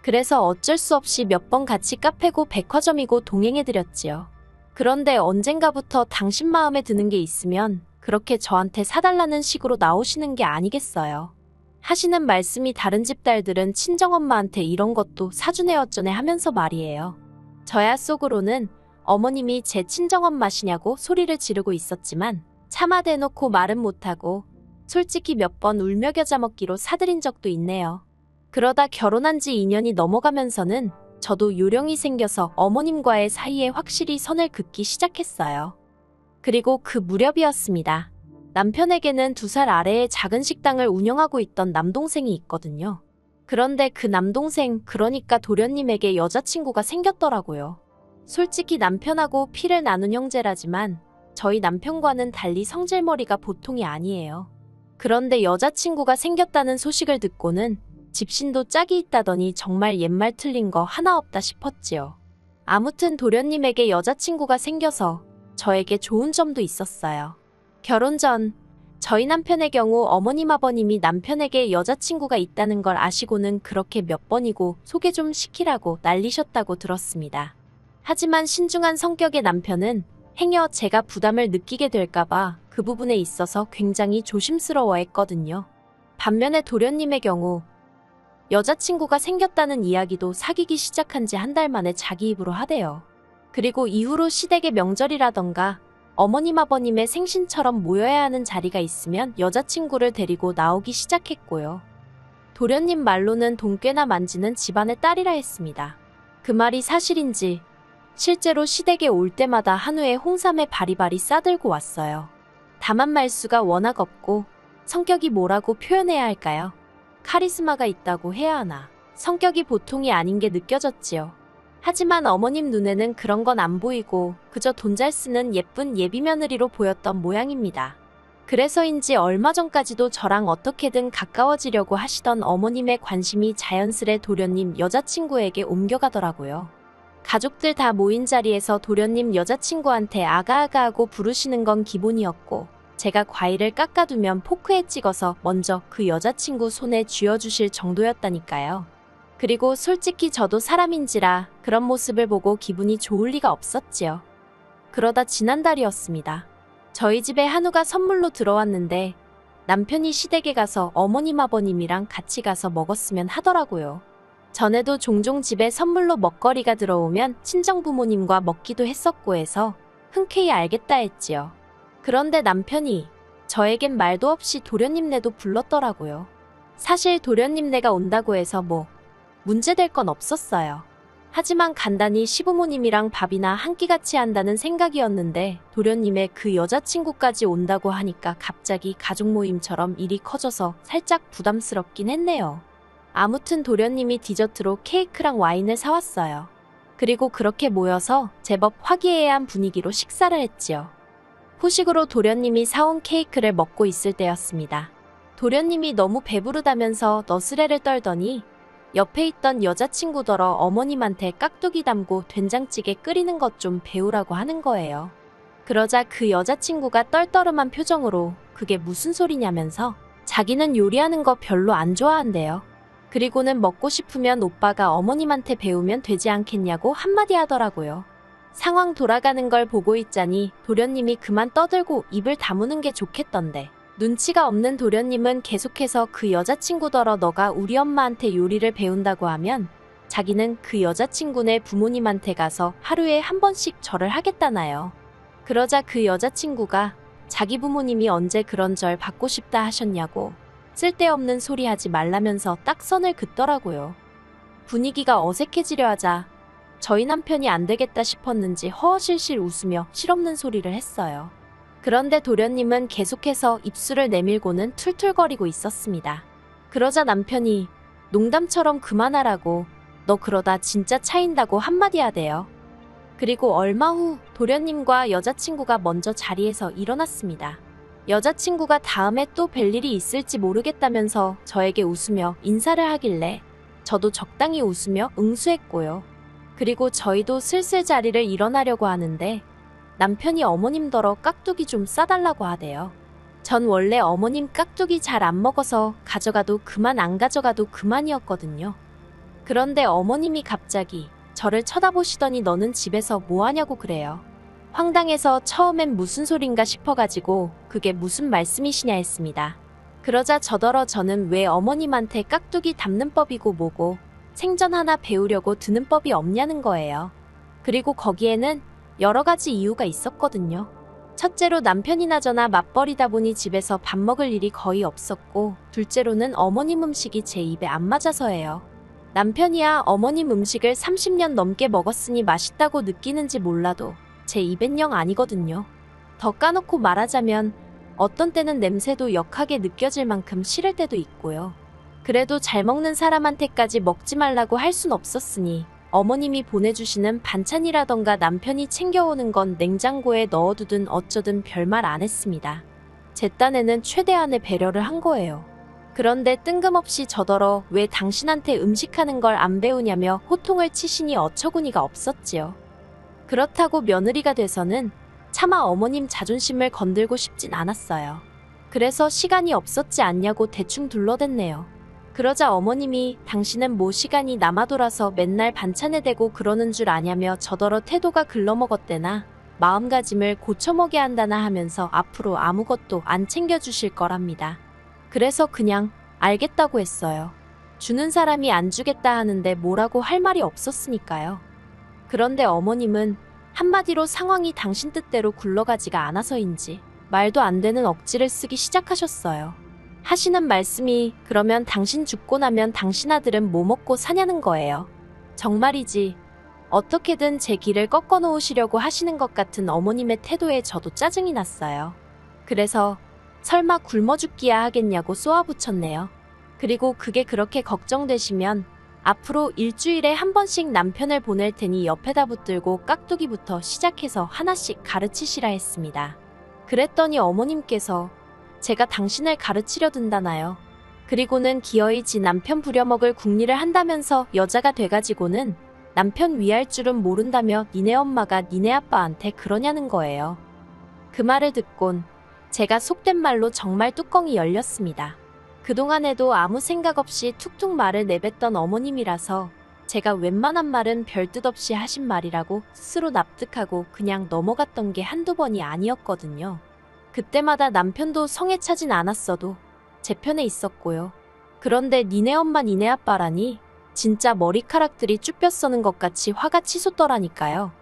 그래서 어쩔 수 없이 몇 번 같이 카페고 백화점이고 동행해드렸지요. 그런데 언젠가부터 당신 마음에 드는 게 있으면 그렇게 저한테 사달라는 식으로 나오시는 게 아니겠어요. 하시는 말씀이 다른 집 딸들은 친정엄마한테 이런 것도 사주네 어쩌네 하면서 말이에요. 저야 속으로는 어머님이 제 친정엄마시냐고 소리를 지르고 있었지만 차마 대놓고 말은 못하고 솔직히 몇 번 울며 겨자 먹기로 사드린 적도 있네요. 그러다 결혼한 지 2년이 넘어가면서는 저도 요령이 생겨서 어머님과의 사이에 확실히 선을 긋기 시작했어요. 그리고 그 무렵이었습니다. 남편에게는 2살 아래의 작은 식당을 운영하고 있던 남동생이 있거든요. 그런데 그 남동생, 그러니까 도련님에게 여자친구가 생겼더라고요. 솔직히 남편하고 피를 나눈 형제라지만 저희 남편과는 달리 성질머리가 보통이 아니에요. 그런데 여자친구가 생겼다는 소식을 듣고는 집신도 짝이 있다더니 정말 옛말 틀린 거 하나 없다 싶었지요. 아무튼 도련님에게 여자친구가 생겨서 저에게 좋은 점도 있었어요. 결혼 전 저희 남편의 경우 어머님 아버님이 남편에게 여자친구가 있다는 걸 아시고는 그렇게 몇 번이고 소개 좀 시키라고 난리셨다고 들었습니다. 하지만 신중한 성격의 남편은 행여 제가 부담을 느끼게 될까봐 그 부분에 있어서 굉장히 조심스러워했거든요. 반면에 도련님의 경우 여자친구가 생겼다는 이야기도 사귀기 시작한 지 한 달 만에 자기 입으로 하대요. 그리고 이후로 시댁의 명절이라던가 어머님 아버님의 생신처럼 모여야 하는 자리가 있으면 여자친구를 데리고 나오기 시작했고요. 도련님 말로는 돈 꽤나 만지는 집안의 딸이라 했습니다. 그 말이 사실인지 실제로 시댁에 올 때마다 한우에 홍삼에 바리바리 싸들고 왔어요. 다만 말수가 워낙 없고 성격이 뭐라고 표현해야 할까요? 카리스마가 있다고 해야 하나? 성격이 보통이 아닌 게 느껴졌지요. 하지만 어머님 눈에는 그런 건 안 보이고 그저 돈 잘 쓰는 예쁜 예비 며느리로 보였던 모양입니다. 그래서인지 얼마 전까지도 저랑 어떻게든 가까워지려고 하시던 어머님의 관심이 자연스레 도련님 여자친구에게 옮겨가더라고요. 가족들 다 모인 자리에서 도련님 여자친구한테 아가아가하고 부르시는 건 기본이었고, 제가 과일을 깎아두면 포크에 찍어서 먼저 그 여자친구 손에 쥐어주실 정도였다니까요. 그리고 솔직히 저도 사람인지라 그런 모습을 보고 기분이 좋을 리가 없었지요. 그러다 지난달이었습니다. 저희 집에 한우가 선물로 들어왔는데 남편이 시댁에 가서 어머님 아버님이랑 같이 가서 먹었으면 하더라고요. 전에도 종종 집에 선물로 먹거리가 들어오면 친정부모님과 먹기도 했었고 해서 흔쾌히 알겠다 했지요. 그런데 남편이 저에겐 말도 없이 도련님네도 불렀더라고요. 사실 도련님네가 온다고 해서 뭐 문제될 건 없었어요. 하지만 간단히 시부모님이랑 밥이나 한 끼 같이 한다는 생각이었는데 도련님의 그 여자친구까지 온다고 하니까 갑자기 가족 모임처럼 일이 커져서 살짝 부담스럽긴 했네요. 아무튼 도련님이 디저트로 케이크랑 와인을 사왔어요. 그리고 그렇게 모여서 제법 화기애애한 분위기로 식사를 했지요. 후식으로 도련님이 사온 케이크를 먹고 있을 때였습니다. 도련님이 너무 배부르다면서 너스레를 떨더니 옆에 있던 여자친구더러 어머님한테 깍두기 담고 된장찌개 끓이는 것 좀 배우라고 하는 거예요. 그러자 그 여자친구가 떨떠름한 표정으로 그게 무슨 소리냐면서 자기는 요리하는 거 별로 안 좋아한대요. 그리고는 먹고 싶으면 오빠가 어머님한테 배우면 되지 않겠냐고 한마디 하더라고요. 상황 돌아가는 걸 보고 있자니 도련님이 그만 떠들고 입을 다무는 게 좋겠던데, 눈치가 없는 도련님은 계속해서 그 여자친구더러 너가 우리 엄마한테 요리를 배운다고 하면 자기는 그 여자친구네 부모님한테 가서 하루에 한 번씩 절을 하겠다나요. 그러자 그 여자친구가 자기 부모님이 언제 그런 절 받고 싶다 하셨냐고 쓸데없는 소리 하지 말라면서 딱 선을 긋더라고요. 분위기가 어색해지려 하자 저희 남편이 안 되겠다 싶었는지 허허실실 웃으며 실없는 소리를 했어요. 그런데 도련님은 계속해서 입술을 내밀고는 툴툴거리고 있었습니다. 그러자 남편이 농담처럼 그만하라고, 너 그러다 진짜 차인다고 한마디 하대요. 그리고 얼마 후 도련님과 여자친구가 먼저 자리에서 일어났습니다. 여자친구가 다음에 또 뵐 일이 있을지 모르겠다면서 저에게 웃으며 인사를 하길래 저도 적당히 웃으며 응수했고요. 그리고 저희도 슬슬 자리를 일어나려고 하는데 남편이 어머님더러 깍두기 좀 싸달라고 하대요. 전 원래 어머님 깍두기 잘 안 먹어서 가져가도 그만 안 가져가도 그만이었거든요. 그런데 어머님이 갑자기 저를 쳐다보시더니 너는 집에서 뭐 하냐고 그래요. 황당해서 처음엔 무슨 소린가 싶어가지고 그게 무슨 말씀이시냐 했습니다. 그러자 저는 왜 어머님한테 깍두기 담는 법이고 뭐고 생전 하나 배우려고 드는 법이 없냐는 거예요. 그리고 거기에는 여러 가지 이유가 있었거든요. 첫째로 남편이나 저나 맞벌이다 보니 집에서 밥 먹을 일이 거의 없었고, 둘째로는 어머님 음식이 제 입에 안 맞아서예요. 남편이야 어머님 음식을 30년 넘게 먹었으니 맛있다고 느끼는지 몰라도 제 입엔 영 아니거든요. 더 까놓고 말하자면 어떤 때는 냄새도 역하게 느껴질 만큼 싫을 때도 있고요. 그래도 잘 먹는 사람한테까지 먹지 말라고 할 순 없었으니 어머님이 보내주시는 반찬이라던가 남편이 챙겨오는 건 냉장고에 넣어두든 어쩌든 별말 안 했습니다. 제 딴에는 최대한의 배려를 한 거예요. 그런데 뜬금없이 저더러 왜 당신한테 음식하는 걸 안 배우냐며 호통을 치시니 어처구니가 없었지요. 그렇다고 며느리가 돼서는 차마 어머님 자존심을 건들고 싶진 않았어요. 그래서 시간이 없었지 않냐고 대충 둘러댔네요. 그러자 어머님이 당신은 뭐 시간이 남아 돌아서 맨날 반찬에 대고 그러는 줄 아냐며 저더러 태도가 글러먹었대나 마음가짐을 고쳐먹여야 한다나 하면서 앞으로 아무것도 안 챙겨주실 거랍니다. 그래서 그냥 알겠다고 했어요. 주는 사람이 안 주겠다 하는데 뭐라고 할 말이 없었으니까요. 그런데 어머님은 한마디로 상황이 당신 뜻대로 굴러가지가 않아서인지 말도 안 되는 억지를 쓰기 시작하셨어요. 하시는 말씀이 그러면 당신 죽고 나면 당신 아들은 뭐 먹고 사냐는 거예요. 정말이지 어떻게든 제 길을 꺾어 놓으시려고 하시는 것 같은 어머님의 태도에 저도 짜증이 났어요. 그래서 설마 굶어 죽기야 하겠냐고 쏘아붙였네요. 그리고 그게 그렇게 걱정되시면 앞으로 일주일에 한 번씩 남편을 보낼 테니 옆에다 붙들고 깍두기부터 시작해서 하나씩 가르치시라 했습니다. 그랬더니 어머님께서 제가 당신을 가르치려 든다나요. 그리고는 기어이 지 남편 부려먹을 궁리를 한다면서 여자가 돼가지고는 남편 위할 줄은 모른다며 니네 엄마가 니네 아빠한테 그러냐는 거예요. 그 말을 듣곤 제가 속된 말로 정말 뚜껑이 열렸습니다. 그동안에도 아무 생각 없이 툭툭 말을 내뱉던 어머님이라서 제가 웬만한 말은 별 뜻 없이 하신 말이라고 스스로 납득하고 그냥 넘어갔던 게 한두 번이 아니었거든요. 그때마다 남편도 성에 차진 않았어도 제 편에 있었고요. 그런데 니네 엄마 니네 아빠라니 진짜 머리카락들이 쭈뼛 서는 것 같이 화가 치솟더라니까요.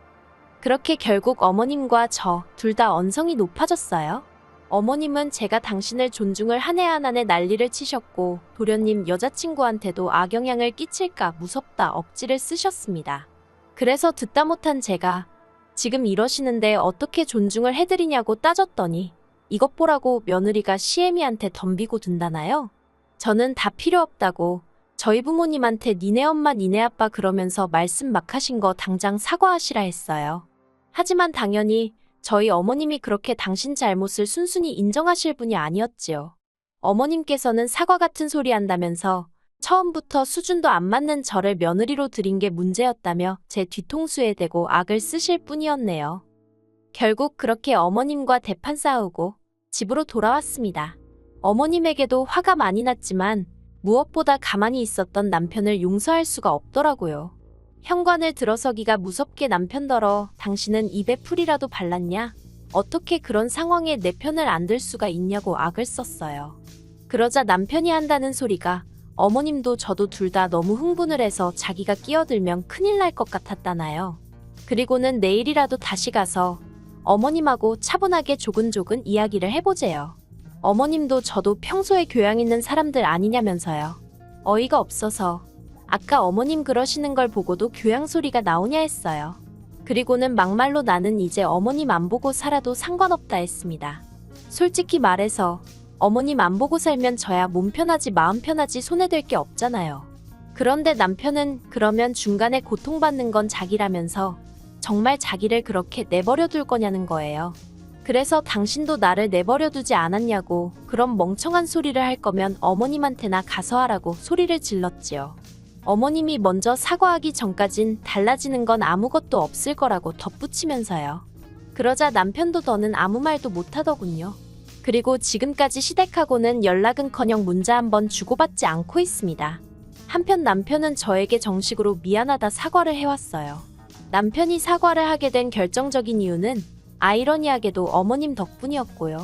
그렇게 결국 어머님과 저 둘 다 언성이 높아졌어요. 어머님은 제가 당신을 존중을 한 해 한 해 난리를 치셨고 도련님 여자친구한테도 악영향을 끼칠까 무섭다 억지를 쓰셨습니다. 그래서 듣다 못한 제가 지금 이러시는데 어떻게 존중을 해드리냐고 따졌더니 이것 보라고 며느리가 시애미한테 덤비고 든다나요? 저는 다 필요 없다고 저희 부모님한테 니네 엄마 니네 아빠 그러면서 말씀 막 하신 거 당장 사과하시라 했어요. 하지만 당연히 저희 어머님이 그렇게 당신 잘못을 순순히 인정하실 분이 아니었지요. 어머님께서는 사과 같은 소리 한다면서 처음부터 수준도 안 맞는 저를 며느리로 들인 게 문제였다며 제 뒤통수에 대고 악을 쓰실 뿐이었네요. 결국 그렇게 어머님과 대판 싸우고 집으로 돌아왔습니다. 어머님에게도 화가 많이 났지만 무엇보다 가만히 있었던 남편을 용서할 수가 없더라고요. 현관을 들어서기가 무섭게 남편더러 당신은 입에 풀이라도 발랐냐? 어떻게 그런 상황에 내 편을 안 들 수가 있냐고 악을 썼어요. 그러자 남편이 한다는 소리가 어머님도 저도 둘 다 너무 흥분을 해서 자기가 끼어들면 큰일 날 것 같았다나요. 그리고는 내일이라도 다시 가서 어머님하고 차분하게 조근조근 이야기를 해보재요. 어머님도 저도 평소에 교양 있는 사람들 아니냐면서요. 어이가 없어서 아까 어머님 그러시는 걸 보고도 교양 소리가 나오냐 했어요. 그리고는 막말로 나는 이제 어머님 안 보고 살아도 상관없다 했습니다. 솔직히 말해서 어머님 안 보고 살면 저야 몸 편하지 마음 편하지 손해될 게 없잖아요. 그런데 남편은 그러면 중간에 고통받는 건 자기라면서 정말 자기를 그렇게 내버려 둘 거냐는 거예요. 그래서 당신도 나를 내버려 두지 않았냐고 그런 멍청한 소리를 할 거면 어머님한테나 가서 하라고 소리를 질렀지요. 어머님이 먼저 사과하기 전까진 달라지는 건 아무것도 없을 거라고 덧붙이면서요. 그러자 남편도 더는 아무 말도 못하더군요. 그리고 지금까지 시댁하고는 연락은커녕 문자 한 번 주고받지 않고 있습니다. 한편 남편은 저에게 정식으로 미안하다 사과를 해왔어요. 남편이 사과를 하게 된 결정적인 이유는 아이러니하게도 어머님 덕분이었고요.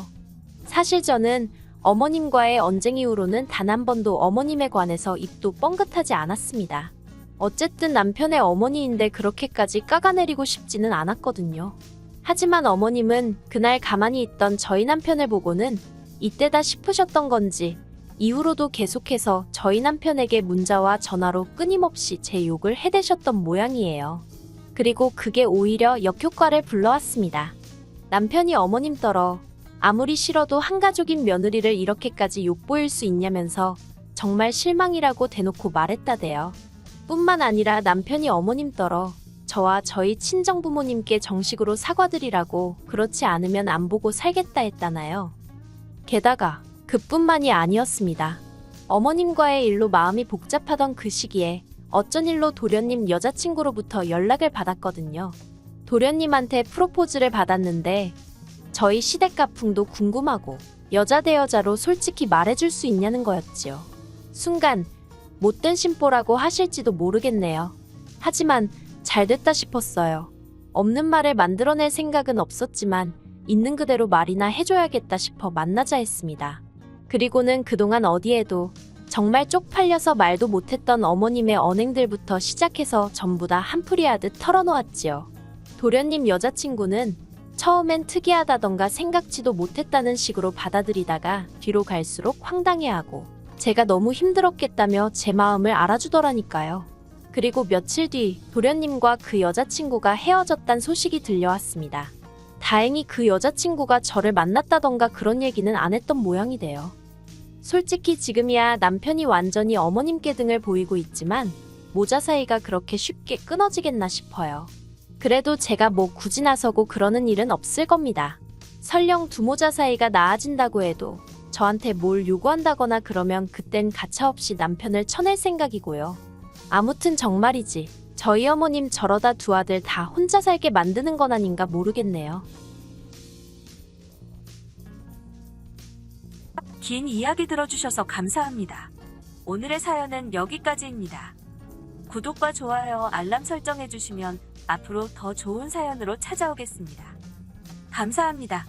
사실 저는 어머님과의 언쟁 이후로는 단 한 번도 어머님에 관해서 입도 뻥긋하지 않았습니다. 어쨌든 남편의 어머니인데 그렇게까지 까가내리고 싶지는 않았거든요. 하지만 어머님은 그날 가만히 있던 저희 남편을 보고는 이때다 싶으셨던 건지 이후로도 계속해서 저희 남편에게 문자와 전화로 끊임없이 제 욕을 해대셨던 모양이에요. 그리고 그게 오히려 역효과를 불러왔습니다. 남편이 어머님 떨어 아무리 싫어도 한가족인 며느리를 이렇게까지 욕보일 수 있냐면서 정말 실망이라고 대놓고 말했다대요. 뿐만 아니라 남편이 어머님 떨어 저와 저희 친정부모님께 정식으로 사과드리라고 그렇지 않으면 안 보고 살겠다 했다나요. 게다가 그뿐만이 아니었습니다. 어머님과의 일로 마음이 복잡하던 그 시기에 어쩐 일로 도련님 여자친구로부터 연락을 받았거든요. 도련님한테 프로포즈를 받았는데 저희 시댁 가풍도 궁금하고 여자 대 여자로 솔직히 말해줄 수 있냐는 거였지요. 순간 못된 심보라고 하실지도 모르겠네요. 하지만 잘 됐다 싶었어요. 없는 말을 만들어낼 생각은 없었지만 있는 그대로 말이나 해줘야겠다 싶어 만나자 했습니다. 그리고는 그동안 어디에도 정말 쪽팔려서 말도 못했던 어머님의 언행들부터 시작해서 전부 다 한풀이하듯 털어놓았지요. 도련님 여자친구는 처음엔 특이하다던가 생각지도 못했다는 식으로 받아들이다가 뒤로 갈수록 황당해하고 제가 너무 힘들었겠다며 제 마음을 알아주더라니까요. 그리고 며칠 뒤 도련님과 그 여자친구가 헤어졌단 소식이 들려왔습니다. 다행히 그 여자친구가 저를 만났다던가 그런 얘기는 안 했던 모양이네요. 솔직히 지금이야 남편이 완전히 어머님께 등을 보이고 있지만 모자 사이가 그렇게 쉽게 끊어지겠나 싶어요. 그래도 제가 뭐 굳이 나서고 그러는 일은 없을 겁니다. 설령 두 모자 사이가 나아진다고 해도 저한테 뭘 요구한다거나 그러면 그땐 가차없이 남편을 쳐낼 생각이고요. 아무튼 정말이지 저희 어머님 저러다 두 아들 다 혼자 살게 만드는 건 아닌가 모르겠네요. 긴 이야기 들어주셔서 감사합니다. 오늘의 사연은 여기까지입니다. 구독과 좋아요, 알람 설정해주시면 앞으로 더 좋은 사연으로 찾아오겠습니다. 감사합니다.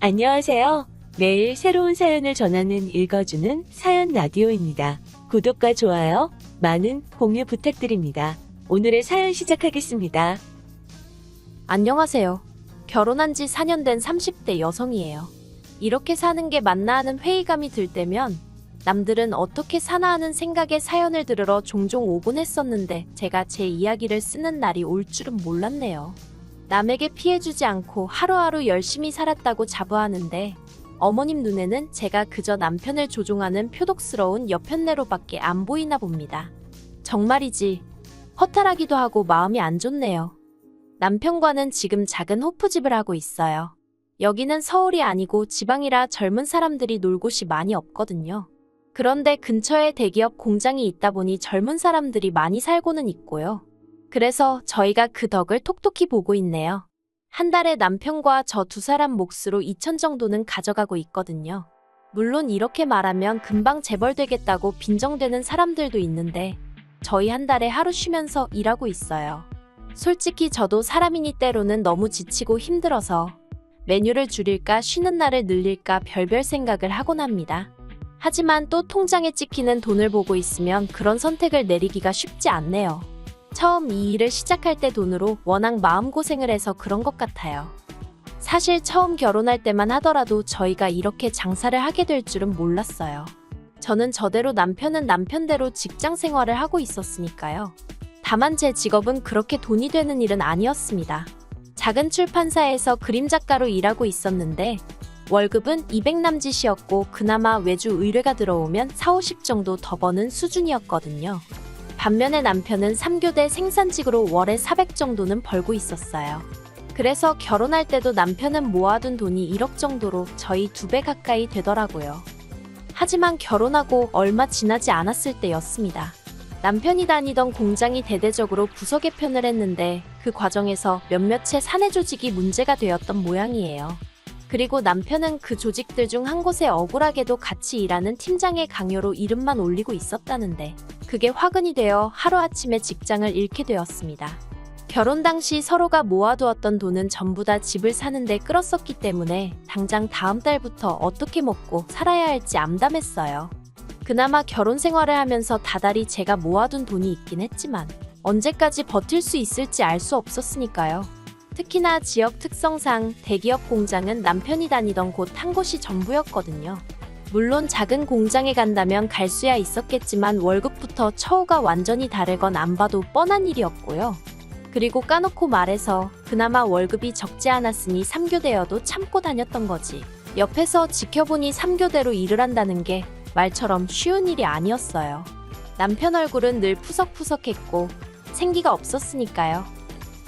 안녕하세요. 매일 새로운 사연을 전하는 읽어주는 사연 라디오입니다. 구독과 좋아요, 많은 공유 부탁드립니다. 오늘의 사연 시작하겠습니다. 안녕하세요. 결혼한 지 4년 된 30대 여성이에요. 이렇게 사는 게 맞나 하는 회의감이 들 때면 남들은 어떻게 사나 하는 생각에 사연을 들으러 종종 오곤 했었는데 제가 제 이야기를 쓰는 날이 올 줄은 몰랐네요. 남에게 피해주지 않고 하루하루 열심히 살았다고 자부하는데 어머님 눈에는 제가 그저 남편을 조종하는 표독스러운 여편네로밖에 안 보이나 봅니다. 정말이지 허탈하기도 하고 마음이 안 좋네요. 남편과는 지금 작은 호프집을 하고 있어요. 여기는 서울이 아니고 지방이라 젊은 사람들이 놀 곳이 많이 없거든요. 그런데 근처에 대기업 공장이 있다 보니 젊은 사람들이 많이 살고는 있고요. 그래서 저희가 그 덕을 톡톡히 보고 있네요. 한 달에 남편과 저 두 사람 몫으로 2천 정도는 가져가고 있거든요. 물론 이렇게 말하면 금방 재벌되겠다고 빈정대는 사람들도 있는데 저희 한 달에 하루 쉬면서 일하고 있어요. 솔직히 저도 사람이니 때로는 너무 지치고 힘들어서 메뉴를 줄일까 쉬는 날을 늘릴까 별별 생각을 하곤 합니다. 하지만 또 통장에 찍히는 돈을 보고 있으면 그런 선택을 내리기가 쉽지 않네요. 처음 이 일을 시작할 때 돈으로 워낙 마음고생을 해서 그런 것 같아요. 사실 처음 결혼할 때만 하더라도 저희가 이렇게 장사를 하게 될 줄은 몰랐어요. 저는 저대로 남편은 남편대로 직장 생활을 하고 있었으니까요. 다만 제 직업은 그렇게 돈이 되는 일은 아니었습니다. 작은 출판사에서 그림작가로 일하고 있었는데 월급은 200 남짓이었고 그나마 외주 의뢰가 들어오면 40, 50 정도 더 버는 수준이었거든요. 반면에 남편은 3교대 생산직으로 월에 400 정도는 벌고 있었어요. 그래서 결혼할 때도 남편은 모아둔 돈이 1억 정도로 저희 2배 가까이 되더라고요. 하지만 결혼하고 얼마 지나지 않았을 때였습니다. 남편이 다니던 공장이 대대적으로 부서 개편을 했는데 그 과정에서 몇몇의 사내 조직이 문제가 되었던 모양이에요. 그리고 남편은 그 조직들 중 한 곳에 억울하게도 같이 일하는 팀장의 강요로 이름만 올리고 있었다는데 그게 화근이 되어 하루아침에 직장을 잃게 되었습니다. 결혼 당시 서로가 모아두었던 돈은 전부 다 집을 사는데 끌었었기 때문에 당장 다음 달부터 어떻게 먹고 살아야 할지 암담했어요. 그나마 결혼 생활을 하면서 다달이 제가 모아둔 돈이 있긴 했지만 언제까지 버틸 수 있을지 알 수 없었으니까요. 특히나 지역 특성상 대기업 공장은 남편이 다니던 곳 한 곳이 전부였거든요. 물론 작은 공장에 간다면 갈 수야 있었겠지만 월급부터 처우가 완전히 다르건 안 봐도 뻔한 일이었고요. 그리고 까놓고 말해서 그나마 월급이 적지 않았으니 3교대여도 참고 다녔던 거지. 옆에서 지켜보니 3교대로 일을 한다는 게 말처럼 쉬운 일이 아니었어요. 남편 얼굴은 늘 푸석푸석했고 생기가 없었으니까요.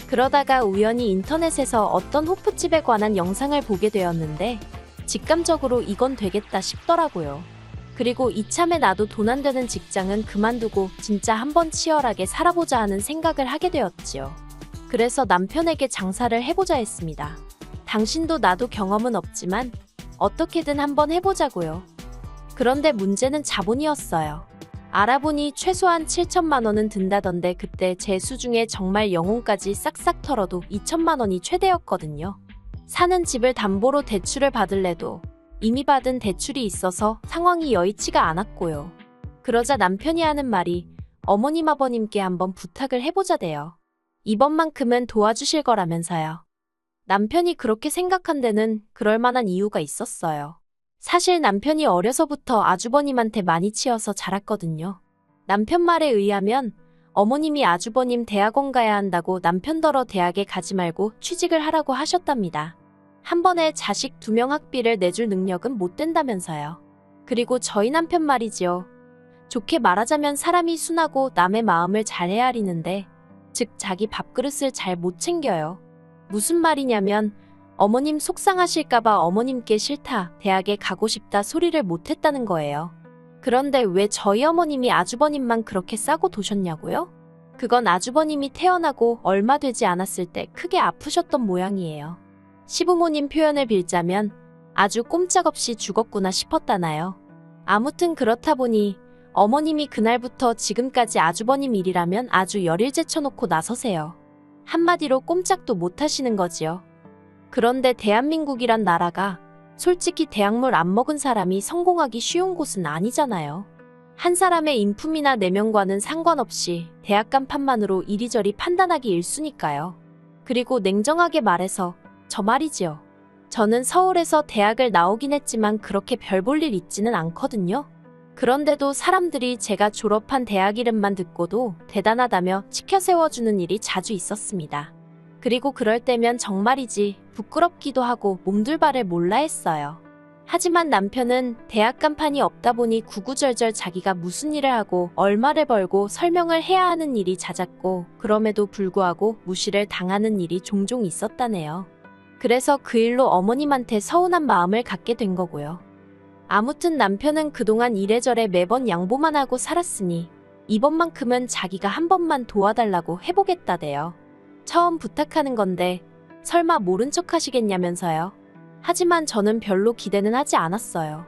그러다가 우연히 인터넷에서 어떤 호프집에 관한 영상을 보게 되었는데 직감적으로 이건 되겠다 싶더라고요. 그리고 이참에 나도 돈 안 되는 직장은 그만두고 진짜 한번 치열하게 살아보자 하는 생각을 하게 되었지요. 그래서 남편에게 장사를 해보자 했습니다. 당신도 나도 경험은 없지만 어떻게든 한번 해보자고요. 그런데 문제는 자본이었어요. 알아보니 최소한 7천만 원은 든다던데 그때 제 수중에 정말 영혼까지 싹싹 털어도 2천만 원이 최대였거든요. 사는 집을 담보로 대출을 받을래도 이미 받은 대출이 있어서 상황이 여의치가 않았고요. 그러자 남편이 하는 말이 어머님 아버님께 한번 부탁을 해보자대요. 이번만큼은 도와주실 거라면서요. 남편이 그렇게 생각한 데는 그럴 만한 이유가 있었어요. 사실 남편이 어려서부터 아주버님한테 많이 치여서 자랐거든요. 남편 말에 의하면 어머님이 아주버님 대학원 가야 한다고 남편더러 대학에 가지 말고 취직을 하라고 하셨답니다. 한 번에 자식 2명 학비를 내줄 능력은 못 된다면서요. 그리고 저희 남편 말이지요. 좋게 말하자면 사람이 순하고 남의 마음을 잘 헤아리는데, 즉 자기 밥그릇을 잘 못 챙겨요. 무슨 말이냐면 어머님 속상하실까봐 어머님께 싫다, 대학에 가고 싶다 소리를 못했다는 거예요. 그런데 왜 저희 어머님이 아주버님만 그렇게 싸고 도셨냐고요? 그건 아주버님이 태어나고 얼마 되지 않았을 때 크게 아프셨던 모양이에요. 시부모님 표현을 빌자면 아주 꼼짝없이 죽었구나 싶었다나요. 아무튼 그렇다 보니 어머님이 그날부터 지금까지 아주버님 일이라면 아주 열일 제쳐놓고 나서세요. 한마디로 꼼짝도 못 하시는 거지요. 그런데 대한민국이란 나라가 솔직히 대학물 안 먹은 사람이 성공하기 쉬운 곳은 아니잖아요. 한 사람의 인품이나 내면과는 상관없이 대학 간판만으로 이리저리 판단하기 일쑤니까요. 그리고 냉정하게 말해서 저 말이지요. 저는 서울에서 대학을 나오긴 했지만 그렇게 별 볼 일 있지는 않거든요. 그런데도 사람들이 제가 졸업한 대학 이름만 듣고도 대단하다며 치켜 세워주는 일이 자주 있었습니다. 그리고 그럴 때면 정말이지 부끄럽기도 하고 몸둘 바를 몰라 했어요. 하지만 남편은 대학 간판이 없다 보니 구구절절 자기가 무슨 일을 하고 얼마를 벌고 설명을 해야 하는 일이 잦았고, 그럼에도 불구하고 무시를 당하는 일이 종종 있었다네요. 그래서 그 일로 어머님한테 서운한 마음을 갖게 된 거고요. 아무튼 남편은 그동안 이래저래 매번 양보만 하고 살았으니 이번만큼은 자기가 한 번만 도와달라고 해보겠다대요. 처음 부탁하는 건데 설마 모른 척 하시겠냐면서요. 하지만 저는 별로 기대는 하지 않았어요.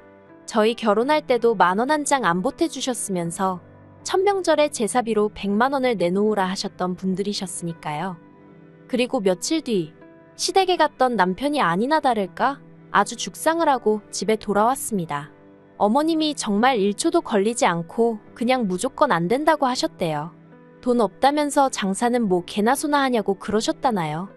저희 결혼할 때도 10,000원 한 장 안 보태주셨으면서 천명절에 제사비로 100만 원을 내놓으라 하셨던 분들이셨으니까요. 그리고 며칠 뒤 시댁에 갔던 남편이 아니나 다를까 아주 죽상을 하고 집에 돌아왔습니다. 어머님이 정말 1초도 걸리지 않고 그냥 무조건 안 된다고 하셨대요. 돈 없다면서 장사는 뭐 개나 소나 하냐고 그러셨다나요.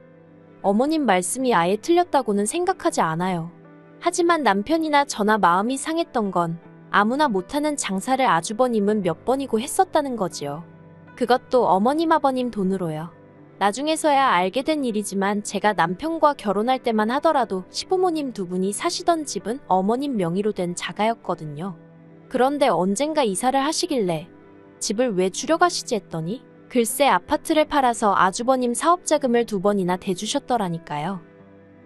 어머님 말씀이 아예 틀렸다고는 생각하지 않아요. 하지만 남편이나 저나 마음이 상했던 건 아무나 못하는 장사를 아주버님은 몇 번이고 했었다는 거지요. 그것도 어머님 아버님 돈으로요. 나중에서야 알게 된 일이지만 제가 남편과 결혼할 때만 하더라도 시부모님 2분이 사시던 집은 어머님 명의로 된 자가였거든요. 그런데 언젠가 이사를 하시길래 집을 왜 줄여가시지 했더니 글쎄 아파트를 팔아서 아주버님 사업자금을 2번이나 대주셨더라니까요.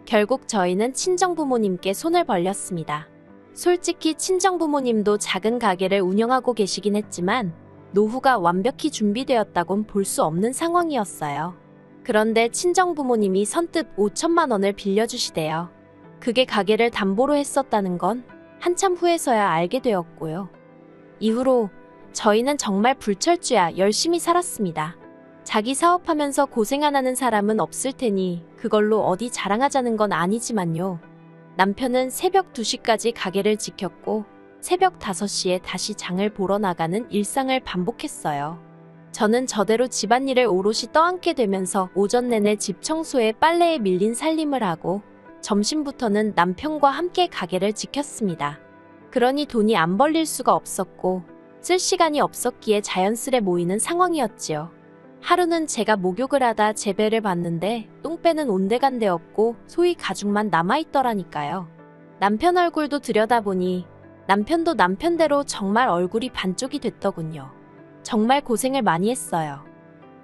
결국 저희는 친정부모님께 손을 벌렸습니다. 솔직히 친정부모님도 작은 가게를 운영하고 계시긴 했지만 노후가 완벽히 준비되었다곤 볼 수 없는 상황이었어요. 그런데 친정부모님이 선뜻 5천만 원을 빌려주시대요. 그게 가게를 담보로 했었다는 건 한참 후에서야 알게 되었고요. 이후로 저희는 정말 불철주야 열심히 살았습니다. 자기 사업하면서 고생 안 하는 사람은 없을 테니 그걸로 어디 자랑하자는 건 아니지만요. 남편은 새벽 2시까지 가게를 지켰고 새벽 5시에 다시 장을 보러 나가는 일상을 반복했어요. 저는 저대로 집안일을 오롯이 떠안게 되면서 오전 내내 집 청소에 빨래에 밀린 살림을 하고 점심부터는 남편과 함께 가게를 지켰습니다. 그러니 돈이 안 벌릴 수가 없었고 쓸 시간이 없었기에 자연스레 모이는 상황이었지요. 하루는 제가 목욕을 하다 재배를 봤는데 똥배는 온데간데 없고 소위 가죽만 남아있더라니까요. 남편 얼굴도 들여다보니 남편도 남편대로 정말 얼굴이 반쪽이 됐더군요. 정말 고생을 많이 했어요.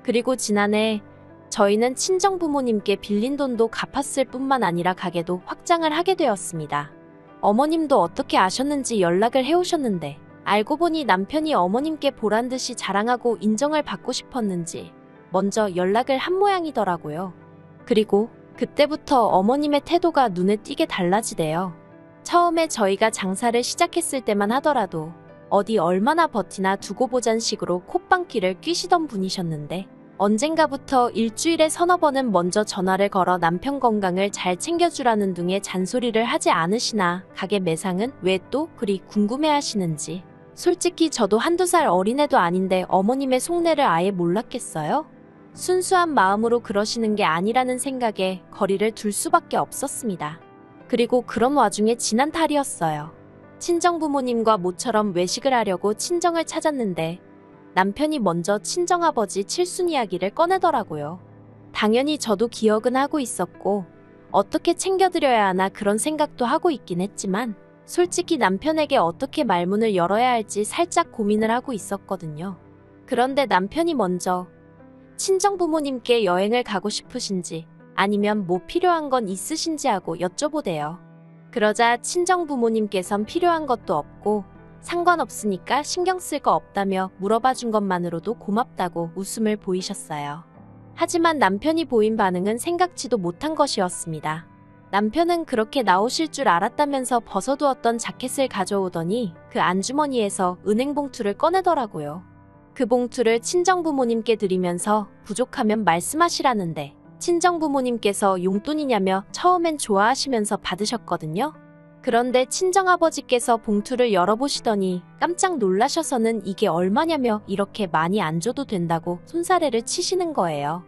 그리고 지난해 저희는 친정부모님께 빌린 돈도 갚았을 뿐만 아니라 가게도 확장을 하게 되었습니다. 어머님도 어떻게 아셨는지 연락을 해오셨는데 알고 보니 남편이 어머님께 보란듯이 자랑하고 인정을 받고 싶었는지 먼저 연락을 한 모양이더라고요. 그리고 그때부터 어머님의 태도가 눈에 띄게 달라지대요. 처음에 저희가 장사를 시작했을 때만 하더라도 어디 얼마나 버티나 두고 보잔 식으로 콧방귀를 뀌시던 분이셨는데 언젠가부터 일주일에 서너 번은 먼저 전화를 걸어 남편 건강을 잘 챙겨주라는 등의 잔소리를 하지 않으시나 가게 매상은 왜 또 그리 궁금해하시는지. 솔직히 저도 한두 살 어린애도 아닌데 어머님의 속내를 아예 몰랐겠어요? 순수한 마음으로 그러시는 게 아니라는 생각에 거리를 둘 수밖에 없었습니다. 그리고 그런 와중에 지난 달이었어요. 친정부모님과 모처럼 외식을 하려고 친정을 찾았는데 남편이 먼저 친정아버지 칠순 이야기를 꺼내더라고요. 당연히 저도 기억은 하고 있었고 어떻게 챙겨드려야 하나 그런 생각도 하고 있긴 했지만 솔직히 남편에게 어떻게 말문을 열어야 할지 살짝 고민을 하고 있었거든요. 그런데 남편이 먼저 친정 부모님께 여행을 가고 싶으신지 아니면 뭐 필요한 건 있으신지 하고 여쭤보대요. 그러자 친정 부모님께선 필요한 것도 없고 상관없으니까 신경 쓸 거 없다며 물어봐 준 것만으로도 고맙다고 웃음을 보이셨어요. 하지만 남편이 보인 반응은 생각지도 못한 것이었습니다. 남편은 그렇게 나오실 줄 알았다면서 벗어두었던 자켓을 가져오더니 그 안주머니에서 은행 봉투를 꺼내더라고요. 그 봉투를 친정 부모님께 드리면서 부족하면 말씀하시라는데 친정 부모님께서 용돈이냐며 처음엔 좋아하시면서 받으셨거든요. 그런데 친정아버지께서 봉투를 열어보시더니 깜짝 놀라셔서는 이게 얼마냐며 이렇게 많이 안 줘도 된다고 손사래를 치시는 거예요.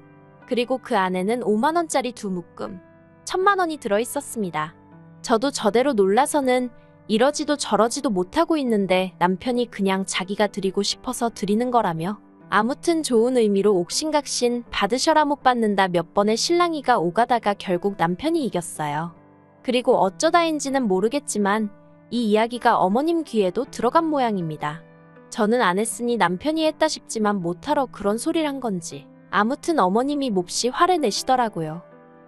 그리고 그 안에는 5만 원짜리 두 묶음, 1,000만 원이 들어있었습니다. 저도 저대로 놀라서는 이러지도 저러지도 못하고 있는데 남편이 그냥 자기가 드리고 싶어서 드리는 거라며 아무튼 좋은 의미로 옥신각신 받으셔라 못 받는다 몇 번의 실랑이가 오가다가 결국 남편이 이겼어요. 그리고 어쩌다인지는 모르겠지만 이 이야기가 어머님 귀에도 들어간 모양입니다. 저는 안 했으니 남편이 했다 싶지만 못하러 그런 소리를 한 건지 아무튼 어머님이 몹시 화를 내시더라고요.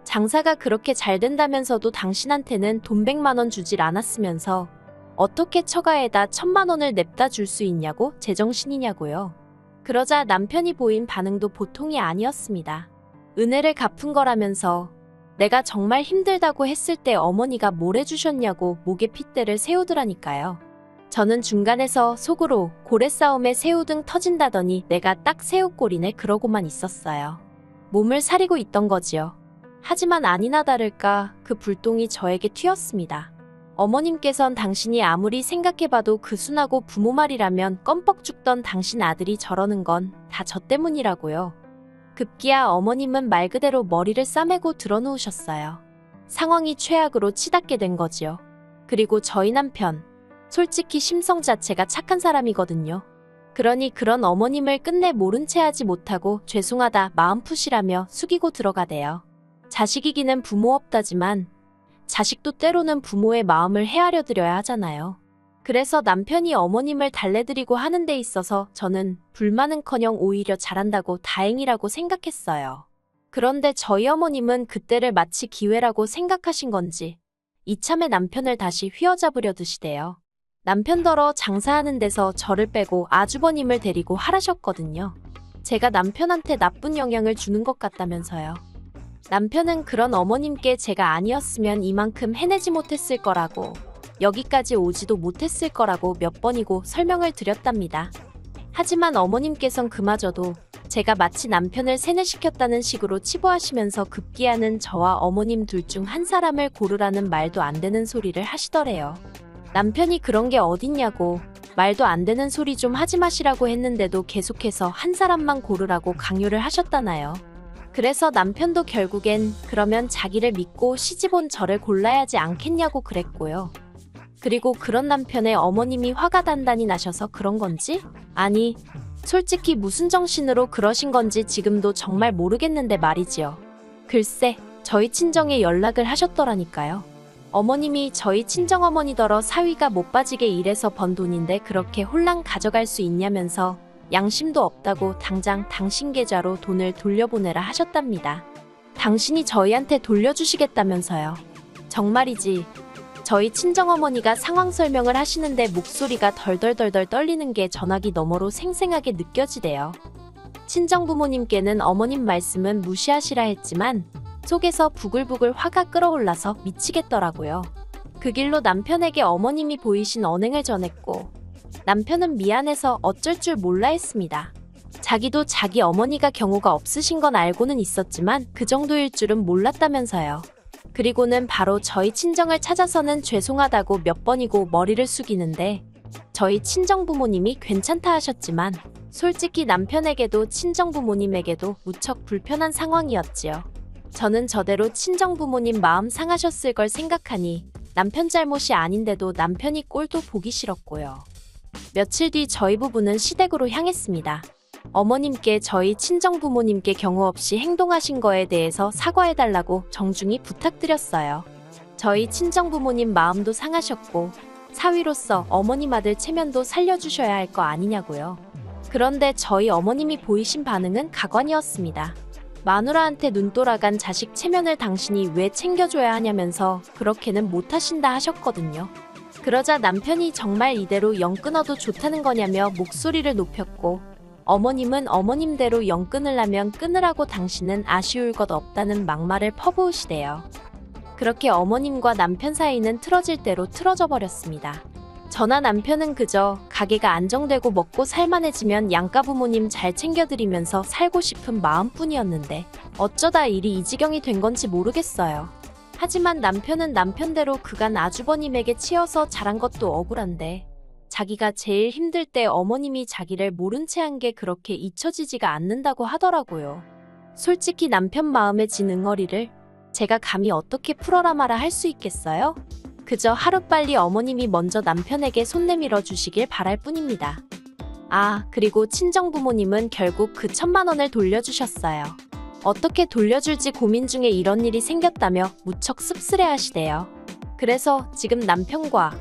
장사가 그렇게 잘 된다면서도 당신한테는 돈 100만 원 주질 않았으면서 어떻게 처가에다 1,000만 원을 냅다 줄 수 있냐고 제정신이냐고요. 그러자 남편이 보인 반응도 보통이 아니었습니다. 은혜를 갚은 거라면서 내가 정말 힘들다고 했을 때 어머니가 뭘 해주셨냐고 목에 핏대를 세우더라니까요. 저는 중간에서 속으로 고래 싸움에 새우등 터진다더니 내가 딱 새우꼴이네 그러고만 있었어요. 몸을 사리고 있던 거지요. 하지만 아니나 다를까 그 불똥이 저에게 튀었습니다. 어머님께선 당신이 아무리 생각해봐도 그 순하고 부모 말이라면 껌뻑 죽던 당신 아들이 저러는 건 다 저 때문이라고요. 급기야 어머님은 말 그대로 머리를 싸매고 드러누우셨어요. 상황이 최악으로 치닫게 된 거지요. 그리고 저희 남편, 솔직히 심성 자체가 착한 사람이거든요. 그러니 그런 어머님을 끝내 모른 채 하지 못하고 죄송하다 마음 푸시라며 숙이고 들어가대요. 자식이기는 부모 없다지만 자식도 때로는 부모의 마음을 헤아려 드려야 하잖아요. 그래서 남편이 어머님을 달래드리고 하는 데 있어서 저는 불만은커녕 오히려 잘한다고 다행이라고 생각했어요. 그런데 저희 어머님은 그때를 마치 기회라고 생각하신 건지 이참에 남편을 다시 휘어잡으려 드시대요. 남편더러 장사하는 데서 저를 빼고 아주버님을 데리고 하라셨거든요. 제가 남편한테 나쁜 영향을 주는 것 같다면서요. 남편은 그런 어머님께 제가 아니었으면 이만큼 해내지 못했을 거라고 여기까지 오지도 못했을 거라고 몇 번이고 설명을 드렸답니다. 하지만 어머님께선 그마저도 제가 마치 남편을 세뇌시켰다는 식으로 치부하시면서 급기야는 저와 어머님 둘 중 한 사람을 고르라는 말도 안 되는 소리를 하시더래요. 남편이 그런 게 어딨냐고 말도 안 되는 소리 좀 하지 마시라고 했는데도 계속해서 한 사람만 고르라고 강요를 하셨다나요. 그래서 남편도 결국엔 그러면 자기를 믿고 시집온 저를 골라야 하지 않겠냐고 그랬고요. 그리고 그런 남편의 어머님이 화가 단단히 나셔서 그런 건지? 아니, 솔직히 무슨 정신으로 그러신 건지 지금도 정말 모르겠는데 말이지요. 글쎄, 저희 친정에 연락을 하셨더라니까요. 어머님이 저희 친정어머니더러 사위가 못 빠지게 일해서 번 돈인데 그렇게 홀랑 가져갈 수 있냐면서 양심도 없다고 당장 당신 계좌로 돈을 돌려보내라 하셨답니다. 당신이 저희한테 돌려주시겠다면서요. 정말이지. 저희 친정어머니가 상황 설명을 하시는데 목소리가 덜덜덜덜 떨리는 게 전화기 너머로 생생하게 느껴지대요. 친정부모님께는 어머님 말씀은 무시하시라 했지만 속에서 부글부글 화가 끓어올라서 미치겠더라고요. 그 길로 남편에게 어머님이 보이신 언행을 전했고 남편은 미안해서 어쩔 줄 몰라 했습니다. 자기도 자기 어머니가 경우가 없으신 건 알고는 있었지만 그 정도일 줄은 몰랐다면서요. 그리고는 바로 저희 친정을 찾아서는 죄송하다고 몇 번이고 머리를 숙이는데 저희 친정부모님이 괜찮다 하셨지만 솔직히 남편에게도 친정부모님에게도 무척 불편한 상황이었지요. 저는 저대로 친정부모님 마음 상하셨을 걸 생각하니 남편 잘못이 아닌데도 남편이 꼴도 보기 싫었고요. 며칠 뒤 저희 부부는 시댁으로 향했습니다. 어머님께 저희 친정부모님께 경우 없이 행동하신 거에 대해서 사과해달라고 정중히 부탁드렸어요. 저희 친정부모님 마음도 상하셨고 사위로서 어머님 아들 체면도 살려주셔야 할 거 아니냐고요. 그런데 저희 어머님이 보이신 반응은 가관이었습니다. 마누라한테 눈 돌아간 자식 체면을 당신이 왜 챙겨줘야 하냐면서 그렇게는 못하신다 하셨거든요. 그러자 남편이 정말 이대로 영 끊어도 좋다는 거냐며 목소리를 높였고 어머님은 어머님대로 영 끊으려면 끊으라고 당신은 아쉬울 것 없다는 막말을 퍼부으시대요. 그렇게 어머님과 남편 사이는 틀어질 대로 틀어져 버렸습니다. 저나 남편은 그저 가게가 안정되고 먹고 살만해지면 양가 부모님 잘 챙겨드리면서 살고 싶은 마음뿐이었는데 어쩌다 일이 이 지경이 된 건지 모르겠어요. 하지만 남편은 남편대로 그간 아주버님에게 치여서 자란 것도 억울한데 자기가 제일 힘들 때 어머님이 자기를 모른 채 한 게 그렇게 잊혀지지가 않는다고 하더라고요. 솔직히 남편 마음에 진 응어리를 제가 감히 어떻게 풀어라 마라 할 수 있겠어요? 그저 하루빨리 어머님이 먼저 남편에게 손 내밀어 주시길 바랄 뿐입니다. 아, 그리고 친정부모님은 결국 그 1,000만 원을 돌려주셨어요. 어떻게 돌려줄지 고민 중에 이런 일이 생겼다며 무척 씁쓸해하시대요. 그래서 지금 남편과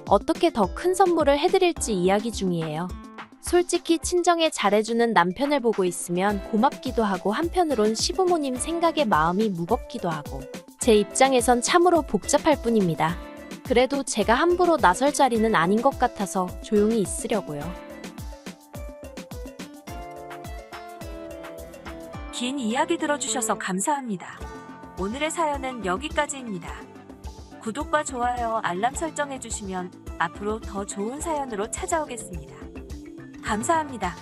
어떻게 더 큰 선물을 해드릴지 이야기 중이에요. 솔직히 친정에 잘해주는 남편을 보고 있으면 고맙기도 하고 한편으론 시부모님 생각에 마음이 무겁기도 하고 제 입장에선 참으로 복잡할 뿐입니다. 그래도 제가 함부로 나설 자리는 아닌 것 같아서 조용히 있으려고요. 긴 이야기 들어주셔서 감사합니다. 오늘의 사연은 여기까지입니다. 구독과 좋아요, 알람 설정해주시면 앞으로 더 좋은 사연으로 찾아오겠습니다. 감사합니다.